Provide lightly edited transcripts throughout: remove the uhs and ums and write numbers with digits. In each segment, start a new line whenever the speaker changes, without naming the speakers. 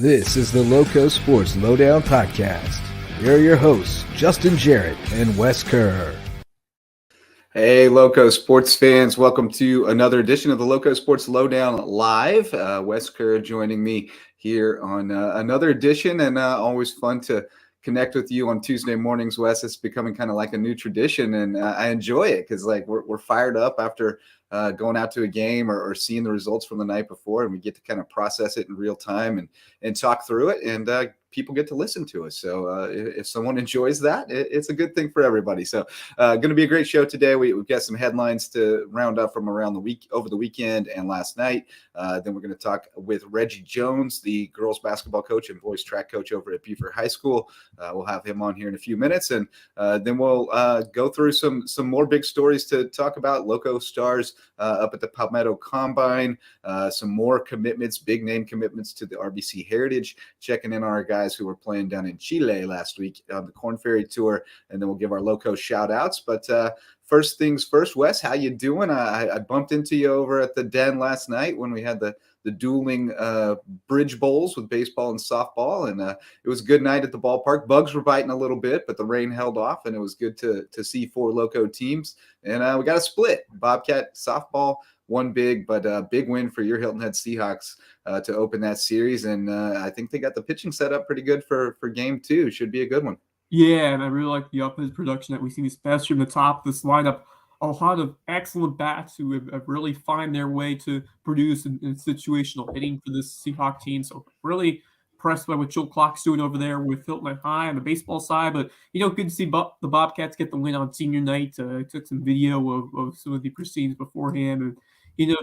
This is the LowcoSports Lowdown podcast. Here are your hosts, Justin Jarrett and Wes Kerr.
Hey, Lowco sports fans. Welcome to another edition of the LowcoSports Lowdown Live. Wes Kerr joining me here on another edition, and always fun to connect with you on Tuesday mornings, Wes. It's becoming kind of like a new tradition, and I enjoy it because we're fired up after going out to a game or seeing the results from the night before, and we get to kind of process it in real time and talk through it, and people get to listen to us. So if someone enjoys that, it's a good thing for everybody. So going to be a great show today. We've got some headlines to round up from around the week, over the weekend and last night. Then we're going to talk with Reggie Jones, the girls basketball coach and boys track coach over at Beaufort High School. We'll have him on here in a few minutes, and then we'll go through some more big stories to talk about. Lowco stars up at the Palmetto Combine, some more commitments, big name commitments to the RBC Heritage, checking in on our guys who were playing down in Chile last week on the Corn Ferry Tour, and then we'll give our Lowco shout outs. But first things first, Wes, how you doing? I bumped into you over at the Den last night when we had the dueling bridge bowls with baseball and softball, and it was a good night at the ballpark. Bugs were biting a little bit, but the rain held off, and it was good to see four Lowco teams. And we got a split. Bobcat softball won big, but a big win for your Hilton Head Seahawks to open that series. And I think they got the pitching set up pretty good for game two. Should be a good one.
Yeah, and I really like the offensive production that we've seen, especially from the top of this lineup. A lot of excellent bats who have really find their way to produce in situational hitting for this Seahawk team. So really impressed by what Joe Clark's doing over there with Hilton High on the baseball side. But, good to see the Bobcats get the win on senior night. I took some video of some of the proceedings beforehand. And,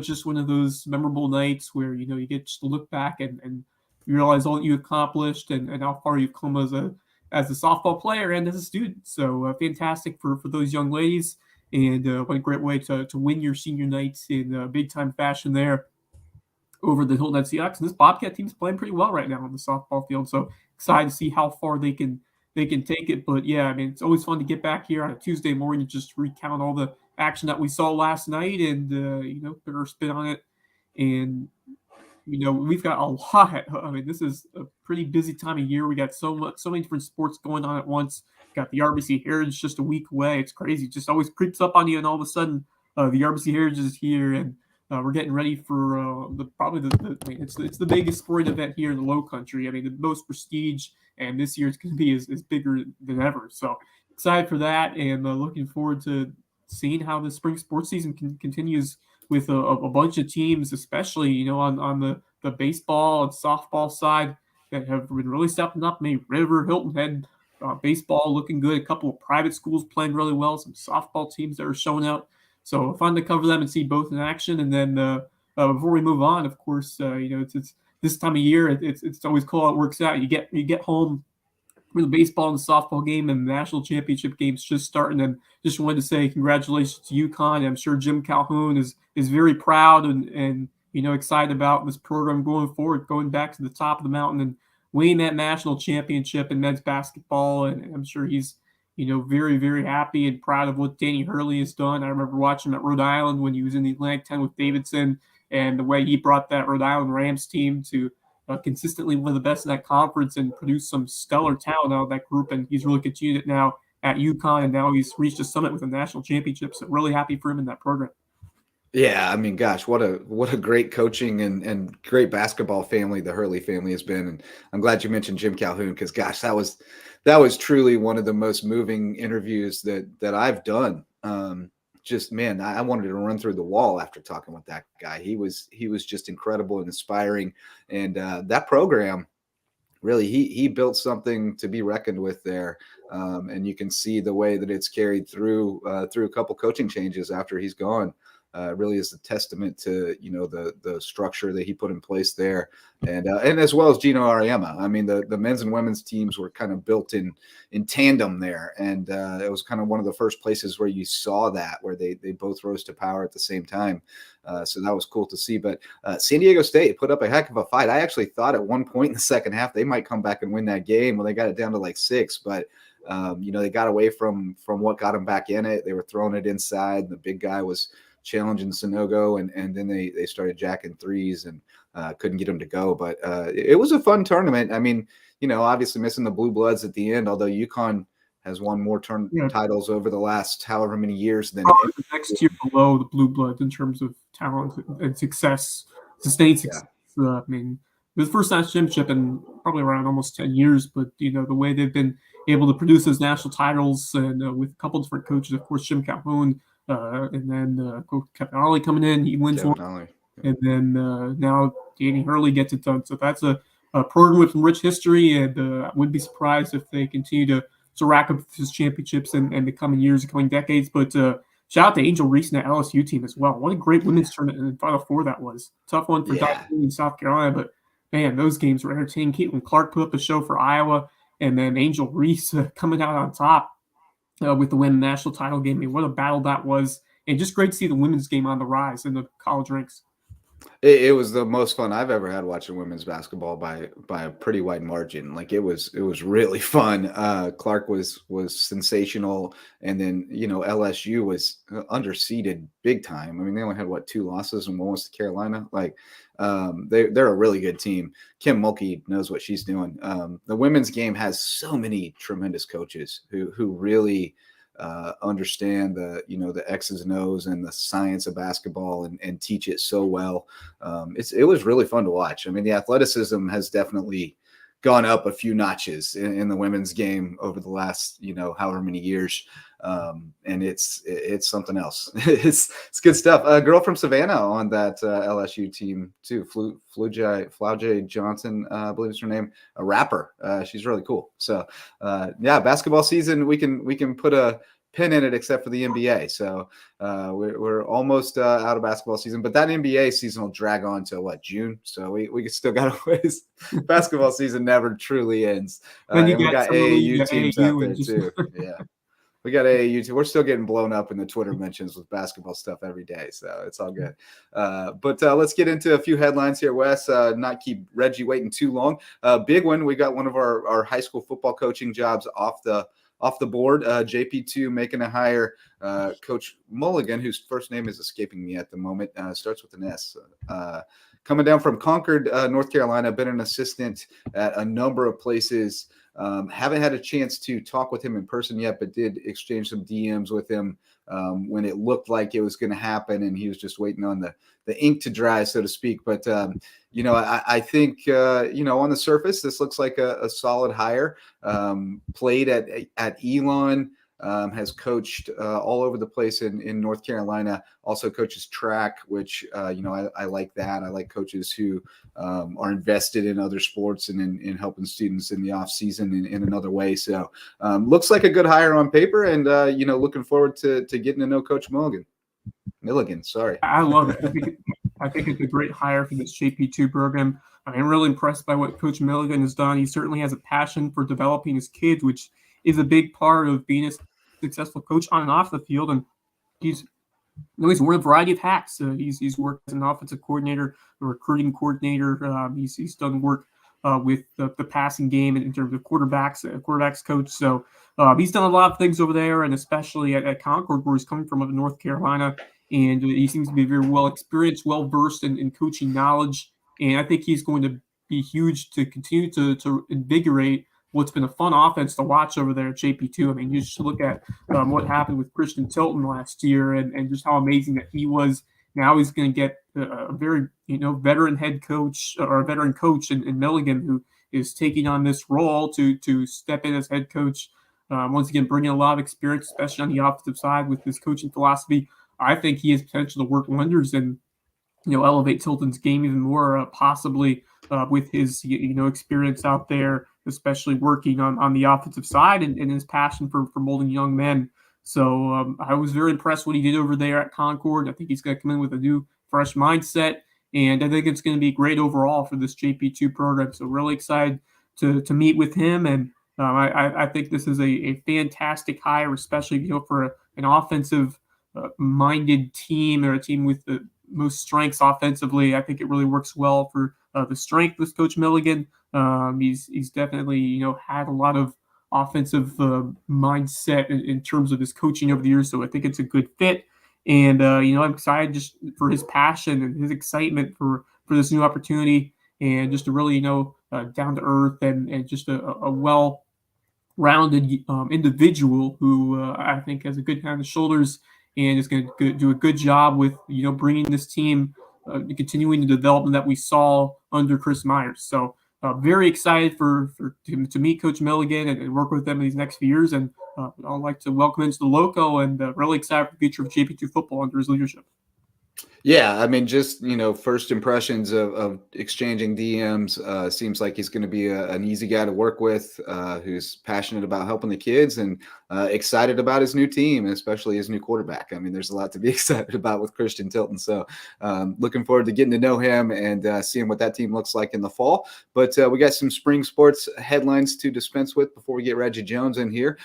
just one of those memorable nights where, you get just to look back and realize all that you accomplished and how far you've come as a softball player and as a student. So fantastic for those young ladies. And what a great way to win your senior nights in big-time fashion there over the Hilton Head Seahawks. And this Bobcat team is playing pretty well right now on the softball field. So excited to see how far they can take it. But, yeah, it's always fun to get back here on a Tuesday morning and just recount all the action that we saw last night and, put our spin on it. And, we've got a lot. This is a pretty busy time of year. We got so many different sports going on at once. Got the RBC Heritage just a week away. It's crazy. It just always creeps up on you, and all of a sudden, the RBC Heritage is here, and we're getting ready for it's the biggest sporting event here in the Low Country. The most prestige, and this year it's going to be is bigger than ever. So excited for that, and looking forward to seeing how the spring sports season continues with a bunch of teams, especially on the baseball and softball side that have been really stepping up. Maybe River, Hilton Head. Baseball looking good. A couple of private schools playing really well. Some softball teams that are showing out. So fun to cover them and see both in action. And then before we move on, of course, it's this time of year. It's always cool how it works out. You get home for the baseball and the softball game, and the national championship game's just starting. And just wanted to say congratulations to UConn. I'm sure Jim Calhoun is very proud and excited about this program going forward, going back to the top of the mountain and winning that national championship in men's basketball. And I'm sure he's, very, very happy and proud of what Danny Hurley has done. I remember watching him at Rhode Island when he was in the Atlantic 10 with Davidson, and the way he brought that Rhode Island Rams team to consistently one of the best in that conference and produce some stellar talent out of that group. And he's really continued it now at UConn, and now he's reached a summit with a national championship. So really happy for him in that program.
Yeah, gosh, what a great coaching and great basketball family the Hurley family has been. And I'm glad you mentioned Jim Calhoun because, gosh, that was truly one of the most moving interviews that I've done. I wanted to run through the wall after talking with that guy. He was just incredible and inspiring. And that program, really, he built something to be reckoned with there. And you can see the way that it's carried through a couple coaching changes after he's gone. Really is a testament to the structure that he put in place there, and as well as Gino Ariema. The men's and women's teams were kind of built in tandem there, and it was kind of one of the first places where you saw that, where they both rose to power at the same time. So that was cool to see. But San Diego State put up a heck of a fight. I actually thought at one point in the second half they might come back and win that game. Well, they got it down to like 6, but they got away from what got them back in it. They were throwing it inside. The big guy was challenging Sonogo, and then they started jacking threes and couldn't get them to go. But it was a fun tournament. I mean, obviously missing the Blue Bloods at the end, although UConn has won more titles over the last however many years than
the next tier below the Blue Bloods in terms of talent and success, sustained success. I mean, it was the first national championship in probably around almost 10 years, but the way they've been able to produce those national titles, and with a couple different coaches, of course, Jim Calhoun, and then Coach Kevin Ollie coming in, he wins one, and then now Danny Hurley gets it done. So that's a program with some rich history, and I wouldn't be surprised if they continue to rack up his championships in the coming years, the coming decades. But shout out to Angel Reese and the LSU team as well. What a great women's tournament in Final Four that was. Tough one for in South Carolina, but man, those games were entertaining. Caitlin Clark put up a show for Iowa, and then Angel Reese coming out on top with the women's national title game. I mean, what a battle that was, and just great to see the women's game on the rise in the college ranks.
It was the most fun I've ever had watching women's basketball by a pretty wide margin. Like it was really fun. Clark was sensational, and then LSU was underseeded big time. I mean, they only had 2 losses, and one was to Carolina. Like they're a really good team. Kim Mulkey knows what she's doing. The women's game has so many tremendous coaches who really understand the X's and O's and the science of basketball and teach it so well. It was really fun to watch. I mean, the athleticism has definitely gone up a few notches in the women's game over the last, however many years. And it's something else. It's good stuff. A girl from Savannah on that LSU team too, Flaujae Johnson, I believe is her name, a rapper. She's really cool. So basketball season, we can put a pin in it except for the NBA. So we're almost out of basketball season, but that NBA season will drag on to June. So we still got a ways. Basketball season never truly ends. And we got AAU teams out there too. Yeah. We got AAU too. We're still getting blown up in the Twitter mentions with basketball stuff every day, so it's all good. But let's get into a few headlines here, Wes. Not keep Reggie waiting too long. Big one. We got one of our high school football coaching jobs off the board. JP2 making a hire. Coach Mulligan, whose first name is escaping me at the moment, starts with an S. Coming down from Concord, North Carolina, been an assistant at a number of places. Haven't had a chance to talk with him in person yet, but did exchange some DMs with him when it looked like it was going to happen, and he was just waiting on the ink to dry, so to speak. But I think on the surface, this looks like a solid hire. Played at Elon. Has coached all over the place in North Carolina, also coaches track, which, I like that. I like coaches who are invested in other sports and in helping students in the off season in another way. So looks like a good hire on paper, and, looking forward to getting to know Coach Milligan. Sorry.
I love it. I think it's a great hire for this JP2 program. I'm really impressed by what Coach Milligan has done. He certainly has a passion for developing his kids, which is a big part of being a successful coach on and off the field. And he's worn a variety of hats. He's worked as an offensive coordinator, a recruiting coordinator. He's done work with the passing game in terms of quarterbacks coach. So he's done a lot of things over there, and especially at Concord, where he's coming from, up in North Carolina. And he seems to be very well experienced, well versed in coaching knowledge. And I think he's going to be huge to continue to invigorate what's been a fun offense to watch over there at JP2. I mean, you just look at what happened with Christian Tilton last year, and just how amazing that he was. Now he's going to get a very veteran head coach, or a veteran coach in Milligan, who is taking on this role to step in as head coach. Once again, bringing a lot of experience, especially on the offensive side with his coaching philosophy. I think he has potential to work wonders and elevate Tilton's game even more, possibly with his experience out there, especially working on the offensive side and his passion for molding young men. So I was very impressed what he did over there at Concord. I think he's going to come in with a new, fresh mindset, and I think it's going to be great overall for this JP2 program. So really excited to meet with him, and I think this is a fantastic hire, especially for an offensive minded team, or a team with the most strengths offensively. I think it really works well for the strength with Coach Milligan. He's definitely had a lot of offensive mindset in terms of his coaching over the years, so I think it's a good fit. And I'm excited just for his passion and his excitement for this new opportunity, and just a really down to earth and just a well-rounded individual who I think has a good head on his shoulders and is going to do a good job with bringing this team, continuing the development that we saw under Chris Myers. So very excited for to meet Coach Milligan and work with them in these next few years. And I'd like to welcome him to the Lowco, and really excited for the future of JP2 football under his leadership.
Yeah, I mean, just first impressions of exchanging DMs. Seems like he's going to be an easy guy to work with, who's passionate about helping the kids and excited about his new team, especially his new quarterback. I mean, there's a lot to be excited about with Christian Tilton. So looking forward to getting to know him and seeing what that team looks like in the fall. But we got some spring sports headlines to dispense with before we get Reggie Jones in here.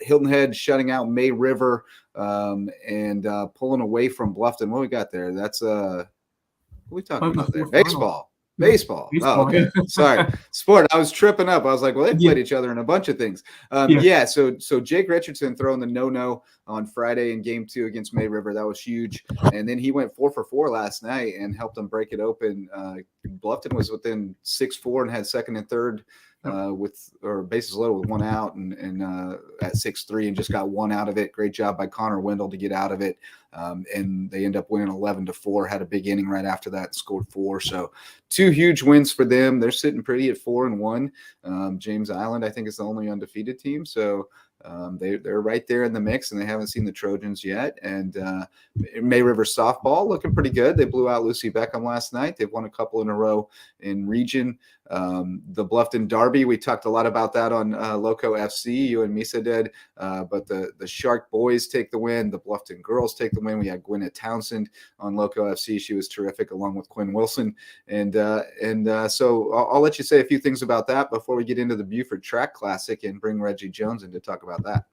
Hilton Head shutting out May River and pulling away from Bluffton. What we got there? That's what are we talking about there? Baseball. Oh, okay. Sorry. Sport. I was tripping up. I was like, well, they played each other in a bunch of things. So Jake Richardson throwing the no on Friday in game 2 against May River. That was huge. And then he went 4 for 4 last night and helped them break it open. Bluffton was within 6-4 and had second and third with bases loaded with 1 out and at 6-3 and just got 1 out of it. Great job by Connor Wendell to get out of it. And they end up winning 11-4, had a big inning right after that and scored 4. So 2 huge wins for them. They're sitting pretty at 4-1. James Island, I think, is the only undefeated team. So they're right there in the mix, and they haven't seen the Trojans yet. And May River softball looking pretty good. They blew out Lucy Beckham last night. They've won a couple in a row in region. The Bluffton Derby, we talked a lot about that on Lowco FC. You and Misa did. But the Shark boys take the win. The Bluffton girls take the win. We had Gwyneth Townsend on Lowco FC. She was terrific, along with Quinn Wilson. And so I'll let you say a few things about that before we get into the Beaufort Track Classic and bring Reggie Jones in to talk about that.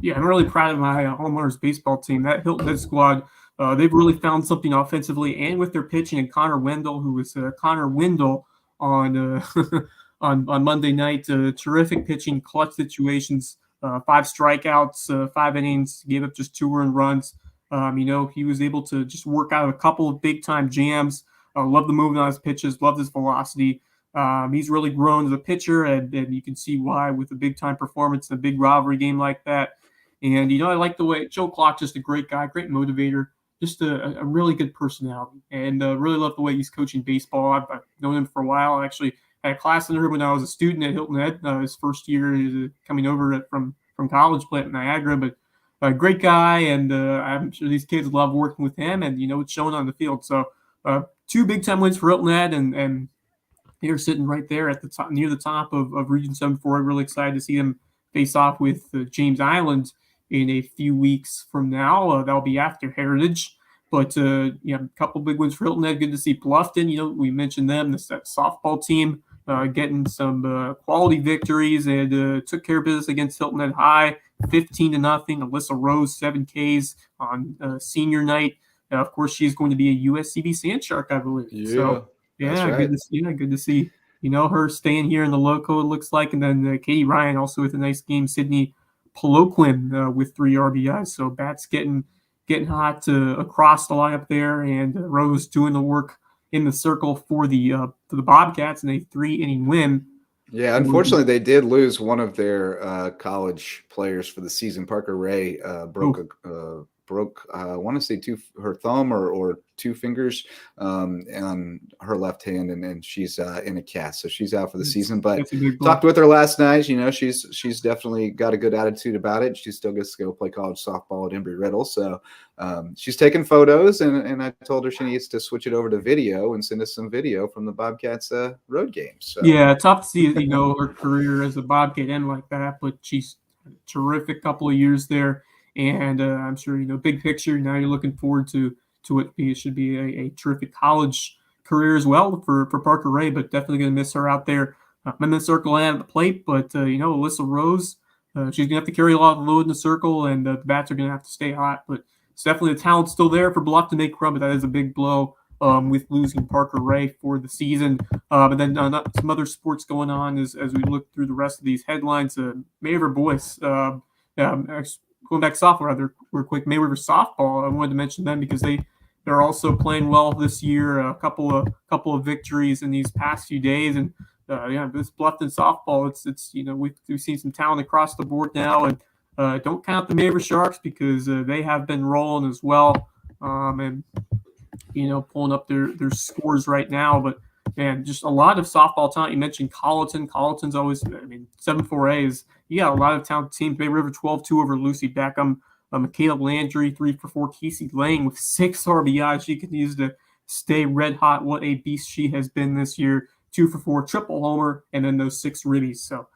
Yeah, I'm really proud of my homeowners baseball team. That Hilton Head squad, they've really found something offensively and with their pitching. And Connor Wendell, who was Connor Wendell on on Monday night, terrific pitching, clutch situations, 5 strikeouts, 5 innings, gave up just 2 earned runs. He was able to just work out a couple of big-time jams. Love the movement on his pitches, love his velocity. He's really grown as a pitcher, and you can see why with a big-time performance in a big rivalry game like that. And, I like the way Joe Clark, just a great guy, great motivator, just a really good personality. And really love the way he's coaching baseball. I've known him for a while. I actually had a class under him when I was a student at Hilton Head. His first year coming over from college, playing at Niagara. But a great guy, and I'm sure these kids love working with him, and, it's showing on the field. So 2 big-time wins for Hilton Head, and they're sitting right there at the top, near the top of Region 7-4. I'm really excited to see them face off with James Island in a few weeks from now. That'll be after Heritage. But, a couple big wins for Hilton Head. Good to see Bluffton. We mentioned them, that softball team, getting some quality victories, and took care of business against Hilton Head High, 15-0. Alyssa Rose, 7 Ks on senior night. Of course, she's going to be a USCB Sand Shark, I believe.
Yeah.
So,
right.
Good to see, her staying here in the Lowco, it looks like. And then Katie Ryan also with a nice game. Sydney Poloquin with 3 RBIs. So bats getting hot across the lineup there, and Rose doing the work in the circle for the Bobcats in a 3-inning win.
Yeah, unfortunately, they did lose one of their college players for the season. Parker Ray broke I want to say her thumb or 2 fingers on her left hand, and she's in a cast, so she's out for the season. But talked with her last night. She's definitely got a good attitude about it. She still gets to go play college softball at Embry-Riddle, so she's taking photos, and I told her she needs to switch it over to video and send us some video from the Bobcats road games. So.
Yeah, tough to see her career as a Bobcat end like that, but she's a terrific couple of years there. And I'm sure, big picture, now you're looking forward to it should be a terrific college career as well for Parker Ray, but definitely going to miss her out there. I'm in the circle and at the plate, but, Alyssa Rose, she's going to have to carry a lot of load in the circle, and the bats are going to have to stay hot. But it's definitely the talent still there for Bluff to make run, but that is a big blow with losing Parker Ray for the season. But then some other sports going on as we look through the rest of these headlines. May River boys, going back softball rather real quick, May River softball. I wanted to mention them because they're also playing well this year. A couple of victories in these past few days, and this Bluffton softball. It's we've seen some talent across the board now, and don't count the May River Sharks because they have been rolling as well, and pulling up their scores right now. But man, just a lot of softball talent. You mentioned Colleton. Colleton's always, 7-4A is, you got a lot of talented teams. Bay River 12-2 over Lucy Beckham. Michaela Landry, 3-for-4. Casey Lang with 6 RBIs. She continues to stay red hot. What a beast she has been this year. 2-for-4, triple homer, and then those 6 ribbies. So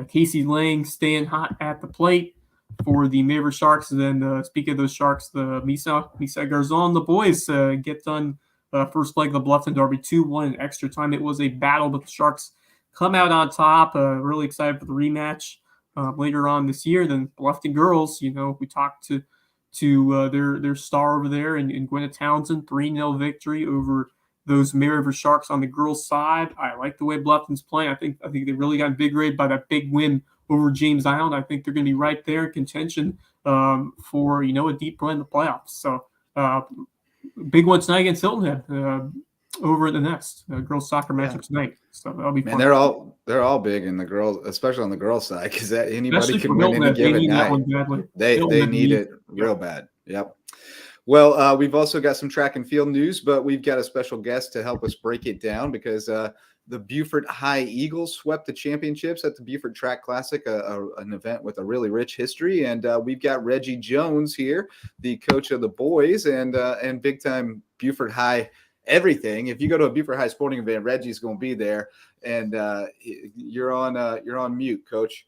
Casey Lang staying hot at the plate for the May River Sharks. And then speaking of those Sharks, the Misa Garzon, the boys get done first leg of the Bluffton Derby 2-1 in extra time. It was a battle, but the Sharks come out on top. Really excited for the rematch later on this year. Then Bluffton girls, we talked to their star over there in Gwyneth Townsend, 3-0 victory over those May River Sharks on the girls' side. I like the way Bluffton's playing. I think they really got invigorated by that big win over James Island. I think they're going to be right there in contention for a deep run in the playoffs. So big one tonight against Hilton Head over at the Nest. Girls soccer matchup tonight. So that'll be fun.
And they're all big in the girls, especially on the girls' side, because anybody
Especially
can win any given night. They need it real bad. Yep. Well, we've also got some track and field news, but we've got a special guest to help us break it down because the Beaufort High Eagles swept the championships at the Beaufort Track Classic, an event with a really rich history. And we've got Reggie Jones here, the coach of the boys and big-time Beaufort High everything. If you go to a Beaufort High sporting event, Reggie's going to be there. And you're on mute, Coach.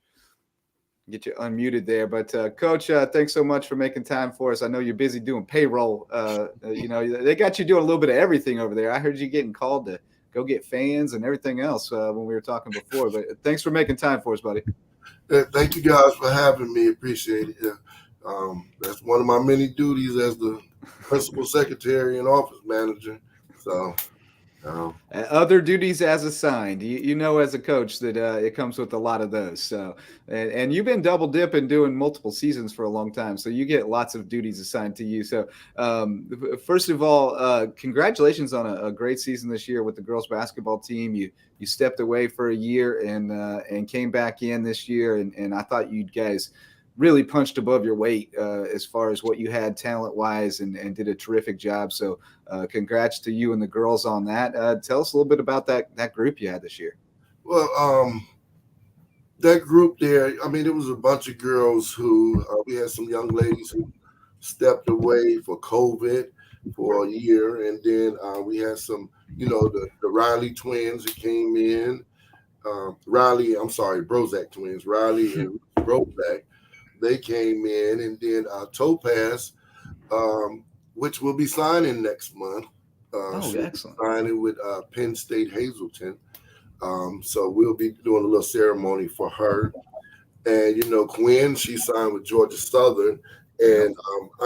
Get you unmuted there. But Coach, thanks so much for making time for us. I know you're busy doing payroll. They got you doing a little bit of everything over there. I heard you getting called to go get fans and everything else when we were talking before. But thanks for making time for us, buddy.
Thank you guys for having me. Appreciate it. That's one of my many duties as the principal secretary and office manager. So
other duties as assigned, as a coach that it comes with a lot of those. So, and you've been double dipping doing multiple seasons for a long time. So you get lots of duties assigned to you. So first of all, congratulations on a great season this year with the girls basketball team. You stepped away for a year and came back in this year. And I thought you guys really punched above your weight as far as what you had talent-wise and did a terrific job. So congrats to you and the girls on that. Tell us a little bit about that group you had this year.
Well, that group there, it was a bunch of girls who we had some young ladies who stepped away for COVID for a year. And then we had some, the Riley twins that came in. Brozak twins, Riley and Brozak. They came in, and then Topaz, which will be signing next month.
Excellent.
Signing with Penn State Hazleton. So we'll be doing a little ceremony for her. And, Quinn, she signed with Georgia Southern. And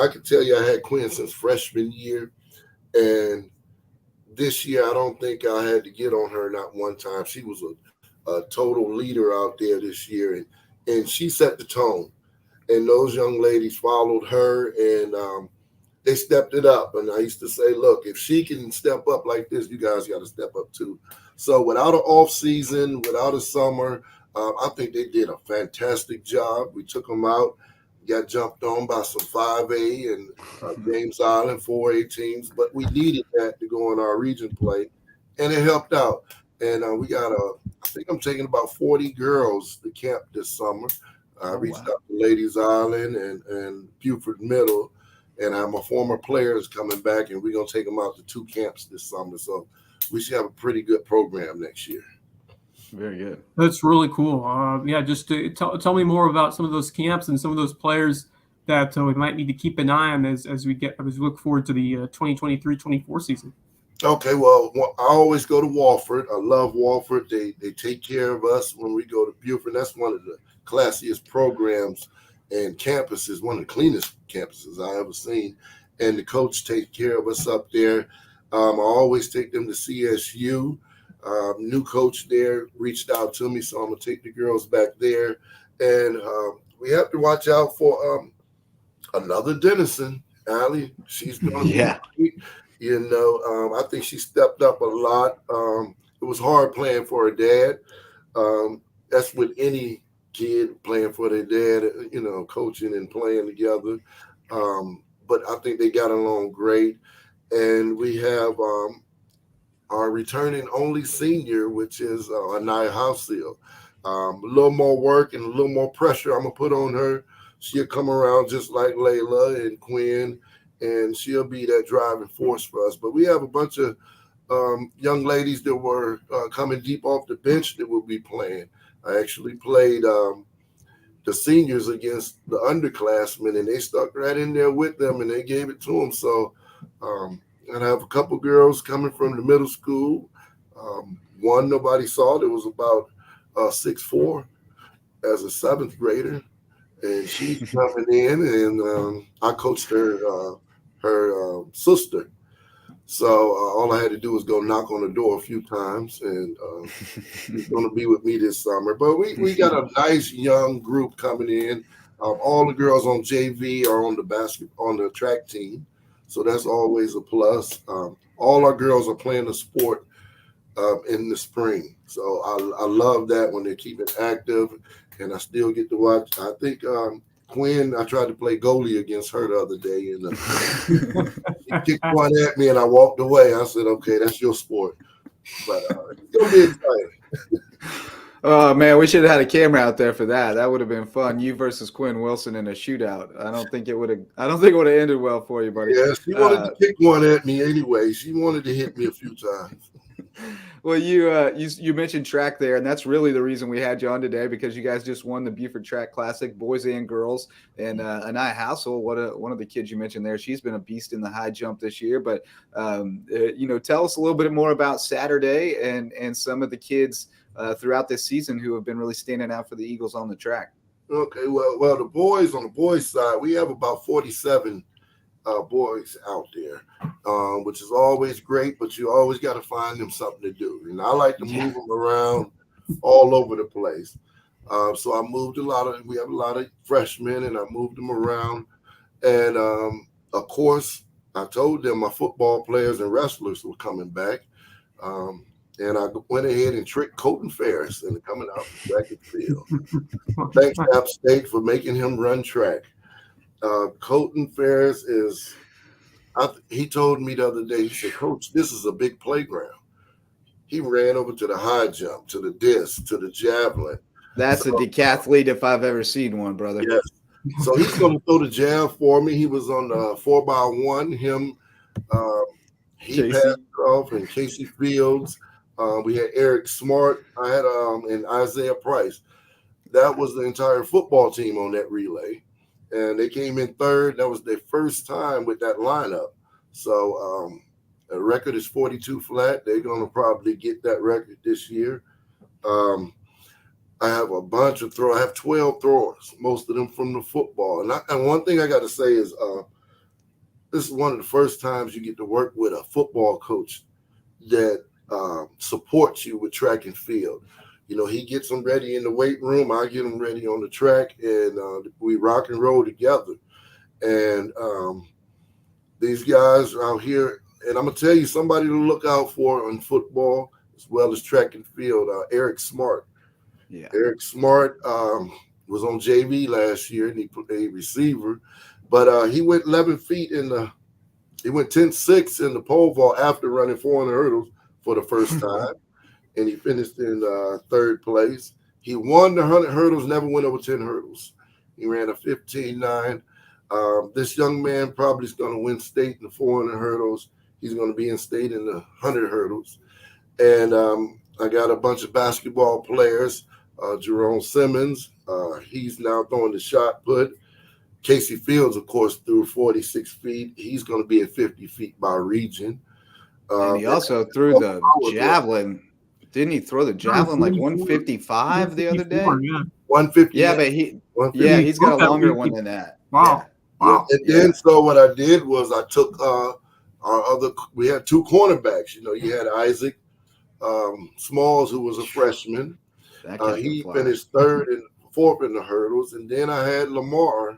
I can tell you I had Quinn since freshman year. And this year I don't think I had to get on her not one time. She was a total leader out there this year. And she set the tone. And those young ladies followed her, and they stepped it up. And I used to say, look, if she can step up like this, you guys got to step up too. So without an off season, without a summer, I think they did a fantastic job. We took them out, got jumped on by some 5A and James Island 4A teams, but we needed that to go in our region play, and it helped out. And we got I think I'm taking about 40 girls to camp this summer. I reached out to Ladies Island and Beaufort Middle, and my former players coming back, and we're going to take them out to 2 camps this summer. So we should have a pretty good program next year.
Very good.
That's really cool. Just to tell me more about some of those camps and some of those players that we might need to keep an eye on as we look forward to the 2023-24 season.
Okay, well, I always go to Wofford. I love Wofford. They take care of us when we go to Beaufort. That's one of the classiest programs and campuses, one of the cleanest campuses I ever seen. And the coach takes care of us up there. I always take them to CSU. New coach there reached out to me, so I'm going to take the girls back there. And we have to watch out for another Dennison, Allie. She's going to
Yeah.
be great. I think she stepped up a lot. It was hard playing for her dad. That's with any kid playing for their dad, coaching and playing together. But I think they got along great. And we have our returning only senior, which is Anaya Houseel. A little more work and a little more pressure I'm going to put on her. She'll come around just like Layla and Quinn, and she'll be that driving force for us. But we have a bunch of young ladies that were coming deep off the bench that will be playing. I actually played the seniors against the underclassmen, and they stuck right in there with them, and they gave it to them. So and I have a couple girls coming from the middle school. One nobody saw that was about 6'4" as a 7th grader, and she's coming in, and I coached her sister. So all I had to do was go knock on the door a few times, and she's going to be with me this summer. But we got a nice young group coming in. All the girls on JV are on the track team, so that's always a plus. All our girls are playing a sport in the spring, so I love that when they're keeping active, and I still get to watch. I think Quinn, I tried to play goalie against her the other day, and she kicked one at me, and I walked away. I said, "Okay, that's your sport," but it's gonna be exciting.
Oh man, we should have had a camera out there for that. That would have been fun. You versus Quinn Wilson in a shootout. I don't think it would have ended well for you, buddy.
Yeah, she wanted to kick one at me anyway. She wanted to hit me a few times.
Well, you mentioned track there, and that's really the reason we had you on today, because you guys just won the Beaufort Track Classic, boys and girls. And Anaya Houseel, one of the kids you mentioned there, she's been a beast in the high jump this year. But tell us a little bit more about Saturday and some of the kids throughout this season who have been really standing out for the Eagles on the track.
Okay, well, the boys side, we have about 47 boys out there, which is always great, but you always got to find them something to do. And I like to move them around all over the place. So I moved we have a lot of freshmen, and I moved them around. And of course, I told them my football players and wrestlers were coming back. And I went ahead and tricked Colton Ferris into coming out to track and field. Thanks to App State for making him run track. Colton Ferris he told me the other day, he said, "Coach, this is a big playground." He ran over to the high jump, to the disc, to the javelin.
That's a decathlete if I've ever seen one, brother.
Yes. So he's going to throw the jab for me. He was on the 4x1. He passed off, and Casey Fields. We had Eric Smart. I had and Isaiah Price. That was the entire football team on that relay. And they came in third. That was their first time with that lineup. So the record is 42 flat. They're going to probably get that record this year. I have a bunch of throws. I have 12 throwers, most of them from the football. And one thing I got to say is this is one of the first times you get to work with a football coach that supports you with track and field. He gets them ready in the weight room. I get them ready on the track, and we rock and roll together. And these guys out here, and I'm going to tell you somebody to look out for in football as well as track and field, Eric Smart. Yeah. Eric Smart was on JV last year, and he played receiver. But he went 11 feet he went 10.6 in the pole vault after running 400 hurdles for the first time. And he finished in third place. He won the 100 hurdles, never went over 10 hurdles. He ran a 15.9. This young man probably is going to win state in the 400 hurdles. He's going to be in state in the 100 hurdles. And I got a bunch of basketball players. Jerome Simmons, he's now throwing the shot put. Casey Fields, of course, threw 46 feet. He's going to be at 50 feet by region.
And he also threw the javelin. Didn't he throw the javelin like 155 the other day?
150.
Yeah, but he's got a longer one than that.
Wow.
Yeah.
Wow.
And then so what I did was I took we had two cornerbacks. You had Isaac Smalls, who was a freshman. He finished third and fourth in the hurdles. And then I had Lamar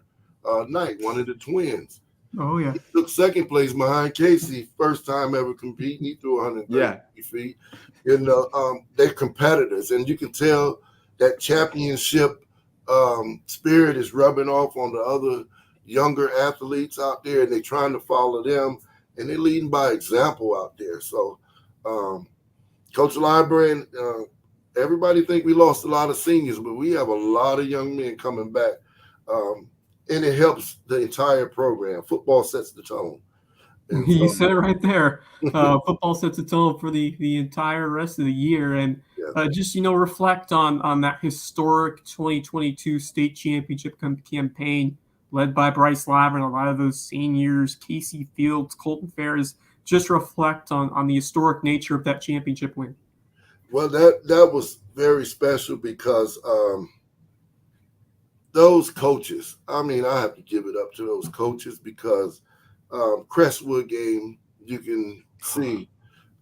Knight, one of the twins.
Oh, yeah.
He took second place behind Casey, first time ever competing. He threw 130 feet. You know, they're competitors, and you can tell that championship spirit is rubbing off on the other younger athletes out there, and they're trying to follow them, and they're leading by example out there. So, Coach Library, everybody think we lost a lot of seniors, but we have a lot of young men coming back. And it helps the entire program. Football sets the tone. And
you said it right there. Football sets the tone for the entire rest of the year. And just, reflect on that historic 2022 state championship campaign led by Bryce Lavin, a lot of those seniors, Casey Fields, Colton Ferris. Just reflect on the historic nature of that championship win.
Well, that was very special because those coaches, I have to give it up to those coaches because Crestwood game, you can see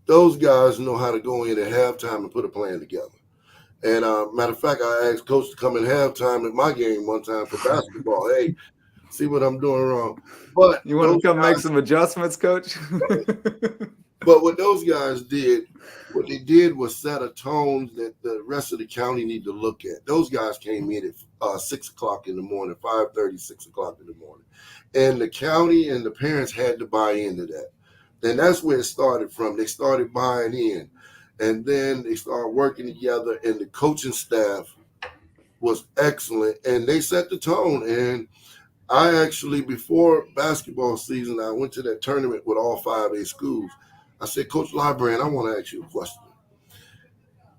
those guys know how to go in at halftime and put a plan together. And matter of fact, I asked Coach to come in halftime at my game one time for basketball. Hey, see what I'm doing wrong. But
you want to come make some adjustments, Coach?
But what those guys did, what they did was set a tone that the rest of the county need to look at. Those guys came in at 6 o'clock in the morning, 5:30, 6 o'clock in the morning. And the county and the parents had to buy into that. And that's where it started from. They started buying in. And then they started working together, and the coaching staff was excellent. And they set the tone. And I actually, before basketball season, I went to that tournament with all 5A schools. I said, Coach Librand, I want to ask you a question.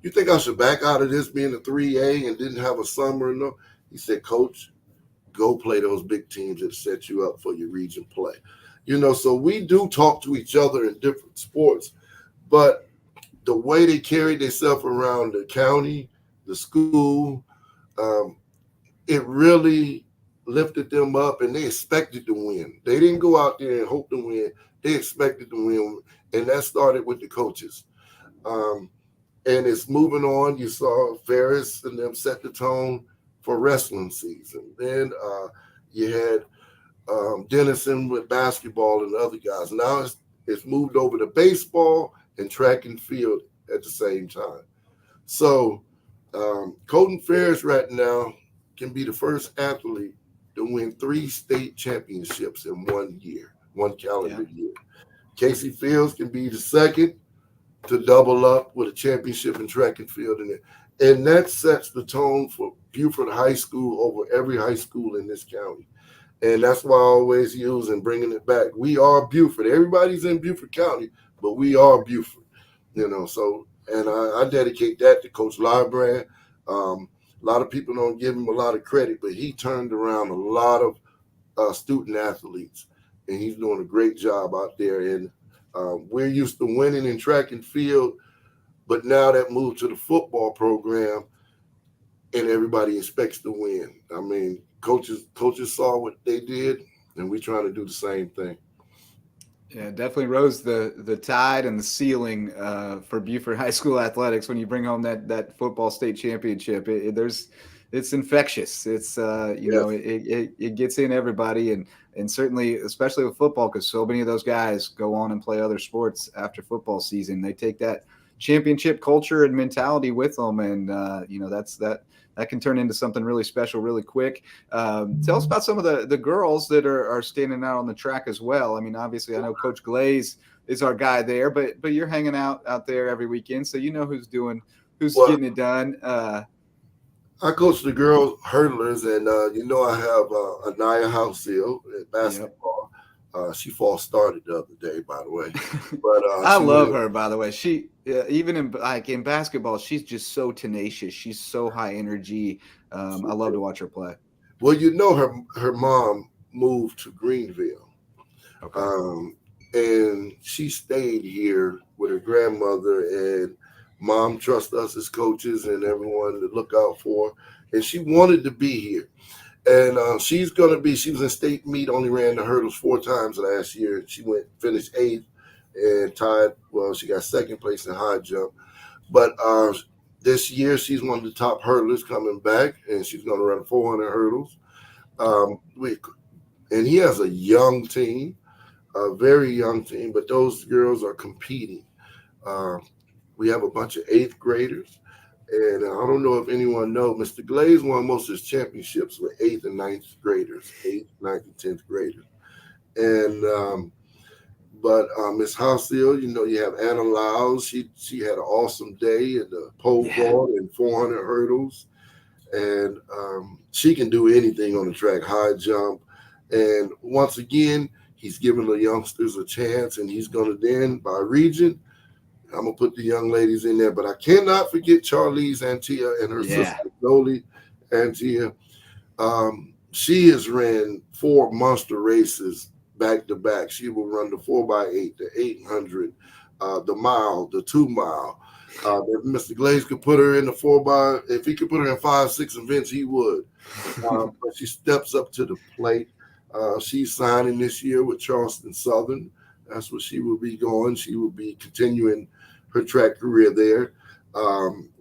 You think I should back out of this being a 3A and didn't have a summer? No. He said, Coach, go play those big teams that set you up for your region play. So we do talk to each other in different sports, but the way they carried themselves around the county, the school, it really lifted them up, and they expected to win. They didn't go out there and hope to win. They expected to win, and that started with the coaches. And it's moving on. You saw Ferris and them set the tone for wrestling season. Then you had Dennison with basketball and the other guys. Now it's moved over to baseball and track and field at the same time. So Colton Ferris right now can be the first athlete to win 3 state championships in 1 year, 1 calendar year. Casey Fields can be the second to double up with a championship in track and field. And that sets the tone for Beaufort High School over every high school in this county. And that's why I always use and bringing it back. We are Beaufort. Everybody's in Beaufort County, but we are Beaufort. So, and I dedicate that to Coach Librand. A lot of people don't give him a lot of credit, but he turned around a lot of student athletes, and he's doing a great job out there. And we're used to winning in track and field, but now that moved to the football program, and everybody expects to win. Coaches saw what they did, and we're trying to do the same thing.
Yeah, definitely rose the tide and the ceiling for Beaufort High School athletics when you bring home that football state championship. It's infectious. It's it gets in everybody, and certainly especially with football, because so many of those guys go on and play other sports after football season. They take that championship culture and mentality with them, and that can turn into something really special really quick. Tell us about some of the girls that are standing out on the track as well. Obviously I know Coach Glaze is our guy there, but you're hanging out there every weekend, so who's getting it done.
I coach the girls hurdlers, and I have Anaya Houseel at basketball. She false started the other day, by the way. But
I love her, by the way. She even in basketball, she's just so tenacious. She's so high energy. I love to watch her play.
Well, her mom moved to Greenville, and she stayed here with her grandmother. And Mom trusts us as coaches and everyone to look out for, and she wanted to be here. And she was in state meet, only ran the hurdles 4 times last year. She finished 8th and tied. Well, she got 2nd place in high jump. But this year, she's one of the top hurdlers coming back, and she's going to run 400 hurdles. And he has a young team, a very young team, but those girls are competing. Uh, we have a bunch of eighth graders. And I don't know if anyone knows, Mr. Glaze won most of his championships with eighth and ninth graders, eighth, ninth, and 10th graders. And but Miss Houseel, you have Anna Lyles. She had an awesome day in the pole vault and 400 hurdles, and she can do anything on the track, high jump. And once again, he's giving the youngsters a chance, and he's going to then by region. I'm gonna put the young ladies in there, but I cannot forget Charlize Antia and her sister Dolly Antia. She has ran 4 monster races back to back. She will run the 4x8, the 800, the mile, the 2 mile. If Mr. Glaze could put her in the 4x, if he could put her in 5, 6 events, he would. But she steps up to the plate. She's signing this year with Charleston Southern. That's where she will be going. She will be continuing her track career there.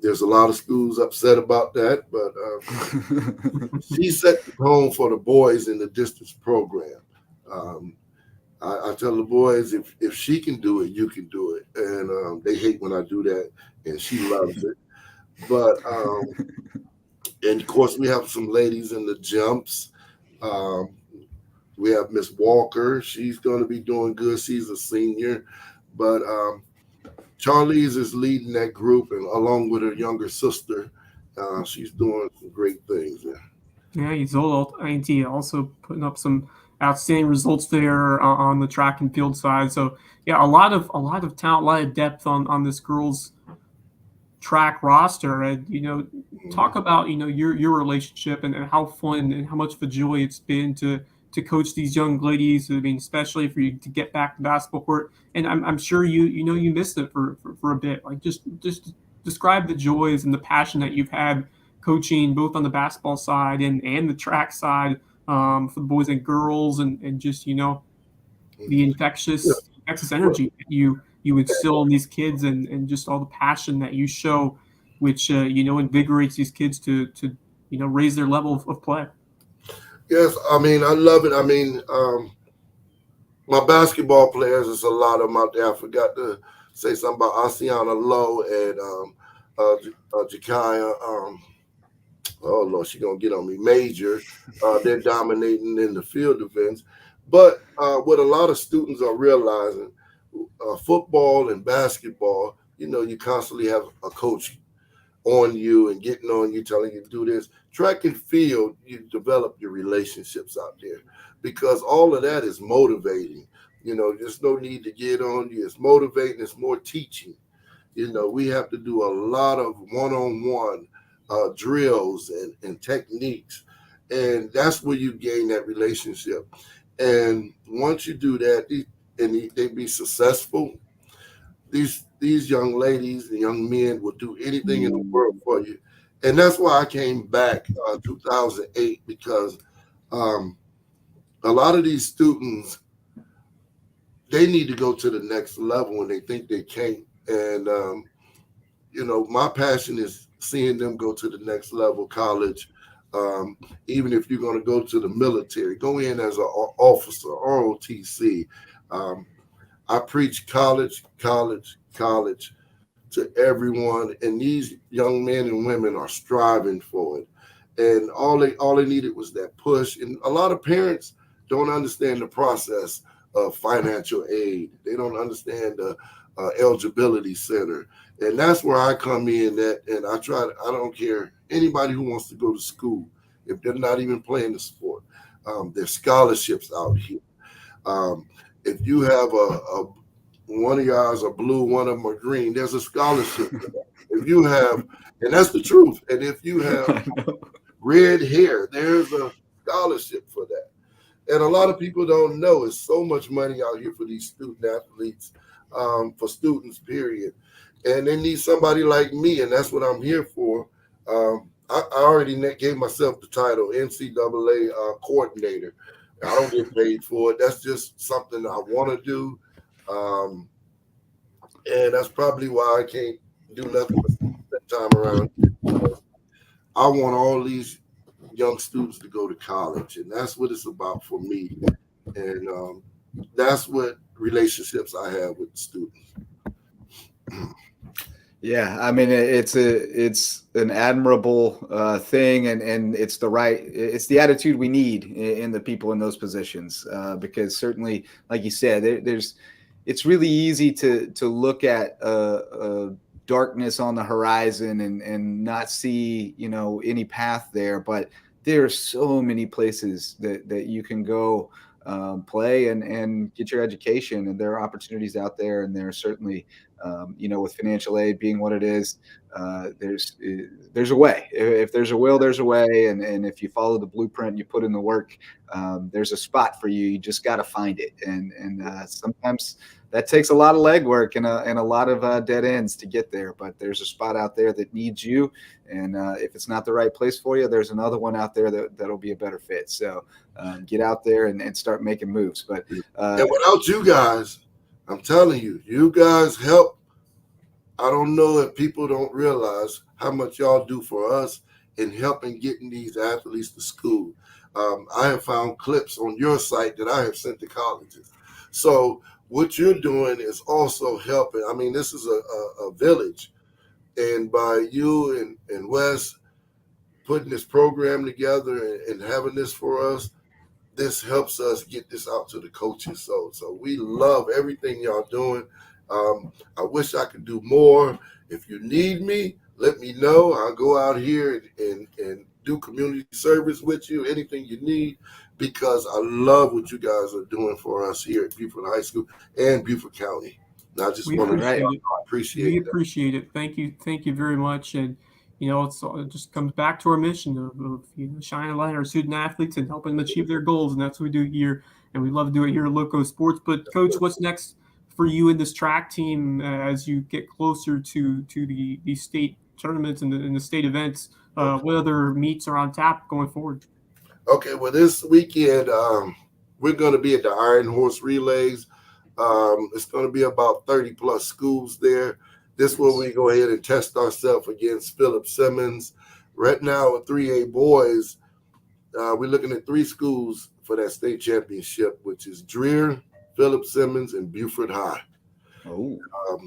There's a lot of schools upset about that, but she set the tone for the boys in the distance program. I tell the boys, if she can do it, you can do it. And they hate when I do that, and she loves it. But, and of course, we have some ladies in the jumps. We have Miss Walker. She's going to be doing good. She's a senior. But Charlize is leading that group, and along with her younger sister, she's doing some great things there.
Yeah, he's also putting up some outstanding results there on the track and field side. So yeah, a lot of talent, a lot of depth on this girls' track roster. And talk about your relationship and how fun and how much of a joy it's been to coach these young ladies. I mean, especially for you to get back to basketball court. And I'm sure you missed it for a bit. Like just describe the joys and the passion that you've had coaching both on the basketball side and the track side for the boys and girls, and just the infectious energy that you instill in these kids, and just all the passion that you show, which invigorates these kids to raise their level of play.
Yes, I mean, I love it. I mean, my basketball players, there's a lot of them out there. I forgot to say something about Asiana Lowe and Jakaya. Oh, Lord, she's going to get on me. Major. They're dominating in the field events. But what a lot of students are realizing, football and basketball, you constantly have a coach on you and getting on you, telling you to do this. Track and field, you develop your relationships out there because all of that is motivating. There's no need to get on you. It's motivating. It's more teaching. We have to do a lot of one-on-one drills and techniques, and that's where you gain that relationship. And once you do that, they be successful, these young ladies and young men will do anything in the world for you. And that's why I came back 2008, because a lot of these students, they need to go to the next level and they think they can't. And, my passion is seeing them go to the next level, college. Even if you're going to go to the military, go in as an officer, ROTC. I preach college to everyone, and these young men and women are striving for it. And all they needed was that push. And a lot of parents don't understand the process of financial aid. They don't understand the eligibility center. And that's where I come in and I don't care anybody who wants to go to school, if they're not even playing the sport. There's scholarships out here. If you have one of your eyes are blue, one of them are green, there's a scholarship for that. If you have, and that's the truth, and if you have red hair, there's a scholarship for that. And a lot of people don't know it's so much money out here for these student athletes, for students, period. And they need somebody like me, and that's what I'm here for. I already gave myself the title NCAA coordinator. I don't get paid for it. That's just something I want to do. And that's probably why I can't do nothing but that time around. I want all these young students to go to college, and that's what it's about for me. And that's what relationships I have with students.
Yeah, I mean it's an admirable thing, and it's the attitude we need in the people in those positions, because certainly, like you said, it's really easy to look at darkness on the horizon and not see any path there, but there are so many places that you can go play and get your education, and there are opportunities out there, and there are certainly with financial aid being what it is, there's a way. If there's a will, there's a way, and if you follow the blueprint and you put in the work, there's a spot for you. You just got to find it, and sometimes that takes a lot of legwork and a lot of dead ends to get there. But there's a spot out there that needs you, and if it's not the right place for you, there's another one out there that'll be a better fit. So get out there and start making moves. But
and without you guys, I'm telling you, you guys help. I don't know if people don't realize how much y'all do for us in helping getting these athletes to school. I have found clips on your site that I have sent to colleges. So what you're doing is also helping. I mean, this is a village. And by you and Wes putting this program together and having this for us, this helps us get this out to the coaches. So we love everything y'all doing. I wish I could do more. If you need me, let me know. I'll go out here and do community service with you, anything you need, because I love what you guys are doing for us here at Beaufort High School and Beaufort County. And I just want to appreciate
it. Thank you very much. And it just comes back to our mission of shining a light on our student athletes and helping them achieve their goals, and that's what we do here. And we love to do it here at Lowco Sports. But Coach, what's next for you in this track team as you get closer to the state tournaments and the state events? What other meets are on tap going forward?
Okay, well, this weekend we're going to be at the Iron Horse Relays. It's going to be about 30 plus schools there. This is where we go ahead and test ourselves against Philip Simmons. Right now with 3A boys, we're looking at 3 schools for that state championship, which is Dreer, Philip Simmons, and Beaufort High.
Oh.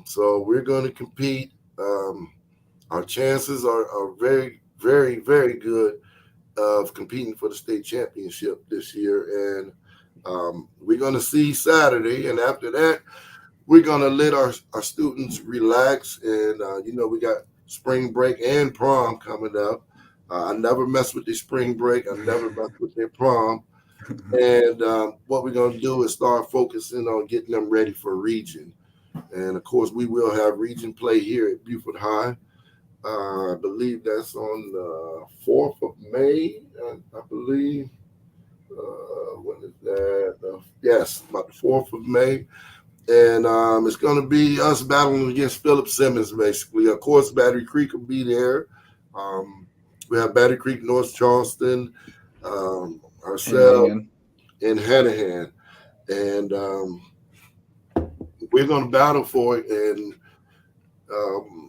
So we're going to compete. Our chances are very, very, very good of competing for the state championship this year. And we're going to see Saturday. And after that, we're going to let our students relax. And, we got spring break and prom coming up. I never mess with the spring break. I never mess with their prom. And what we're going to do is start focusing on getting them ready for region. And, of course, we will have region play here at Beaufort High. I believe that's on the 4th of May, I believe. When is that? Yes, about the 4th of May. And it's going to be us battling against Philip Simmons, basically. Of course, Battery Creek will be there. We have Battery Creek, North Charleston, ourselves, and Hanahan. And we're going to battle for it. And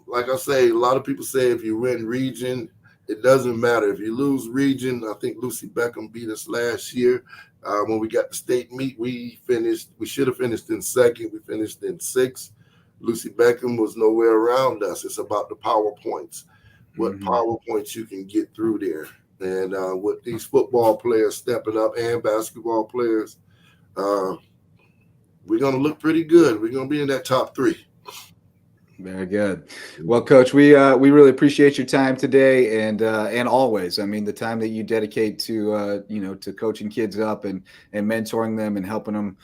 like I say, a lot of people say if you win region, it doesn't matter. If you lose region, I think Lucy Beckham beat us last year. When we got the state meet, we should have finished in 2nd. We finished in 6th. Lucy Beckham was nowhere around us. It's about the power points, what power points you can get through there. And with these football players stepping up and basketball players, we're going to look pretty good. We're going to be in that top 3.
Very good. Well, Coach, we really appreciate your time today and always. I mean, the time that you dedicate to to coaching kids up and mentoring them and helping them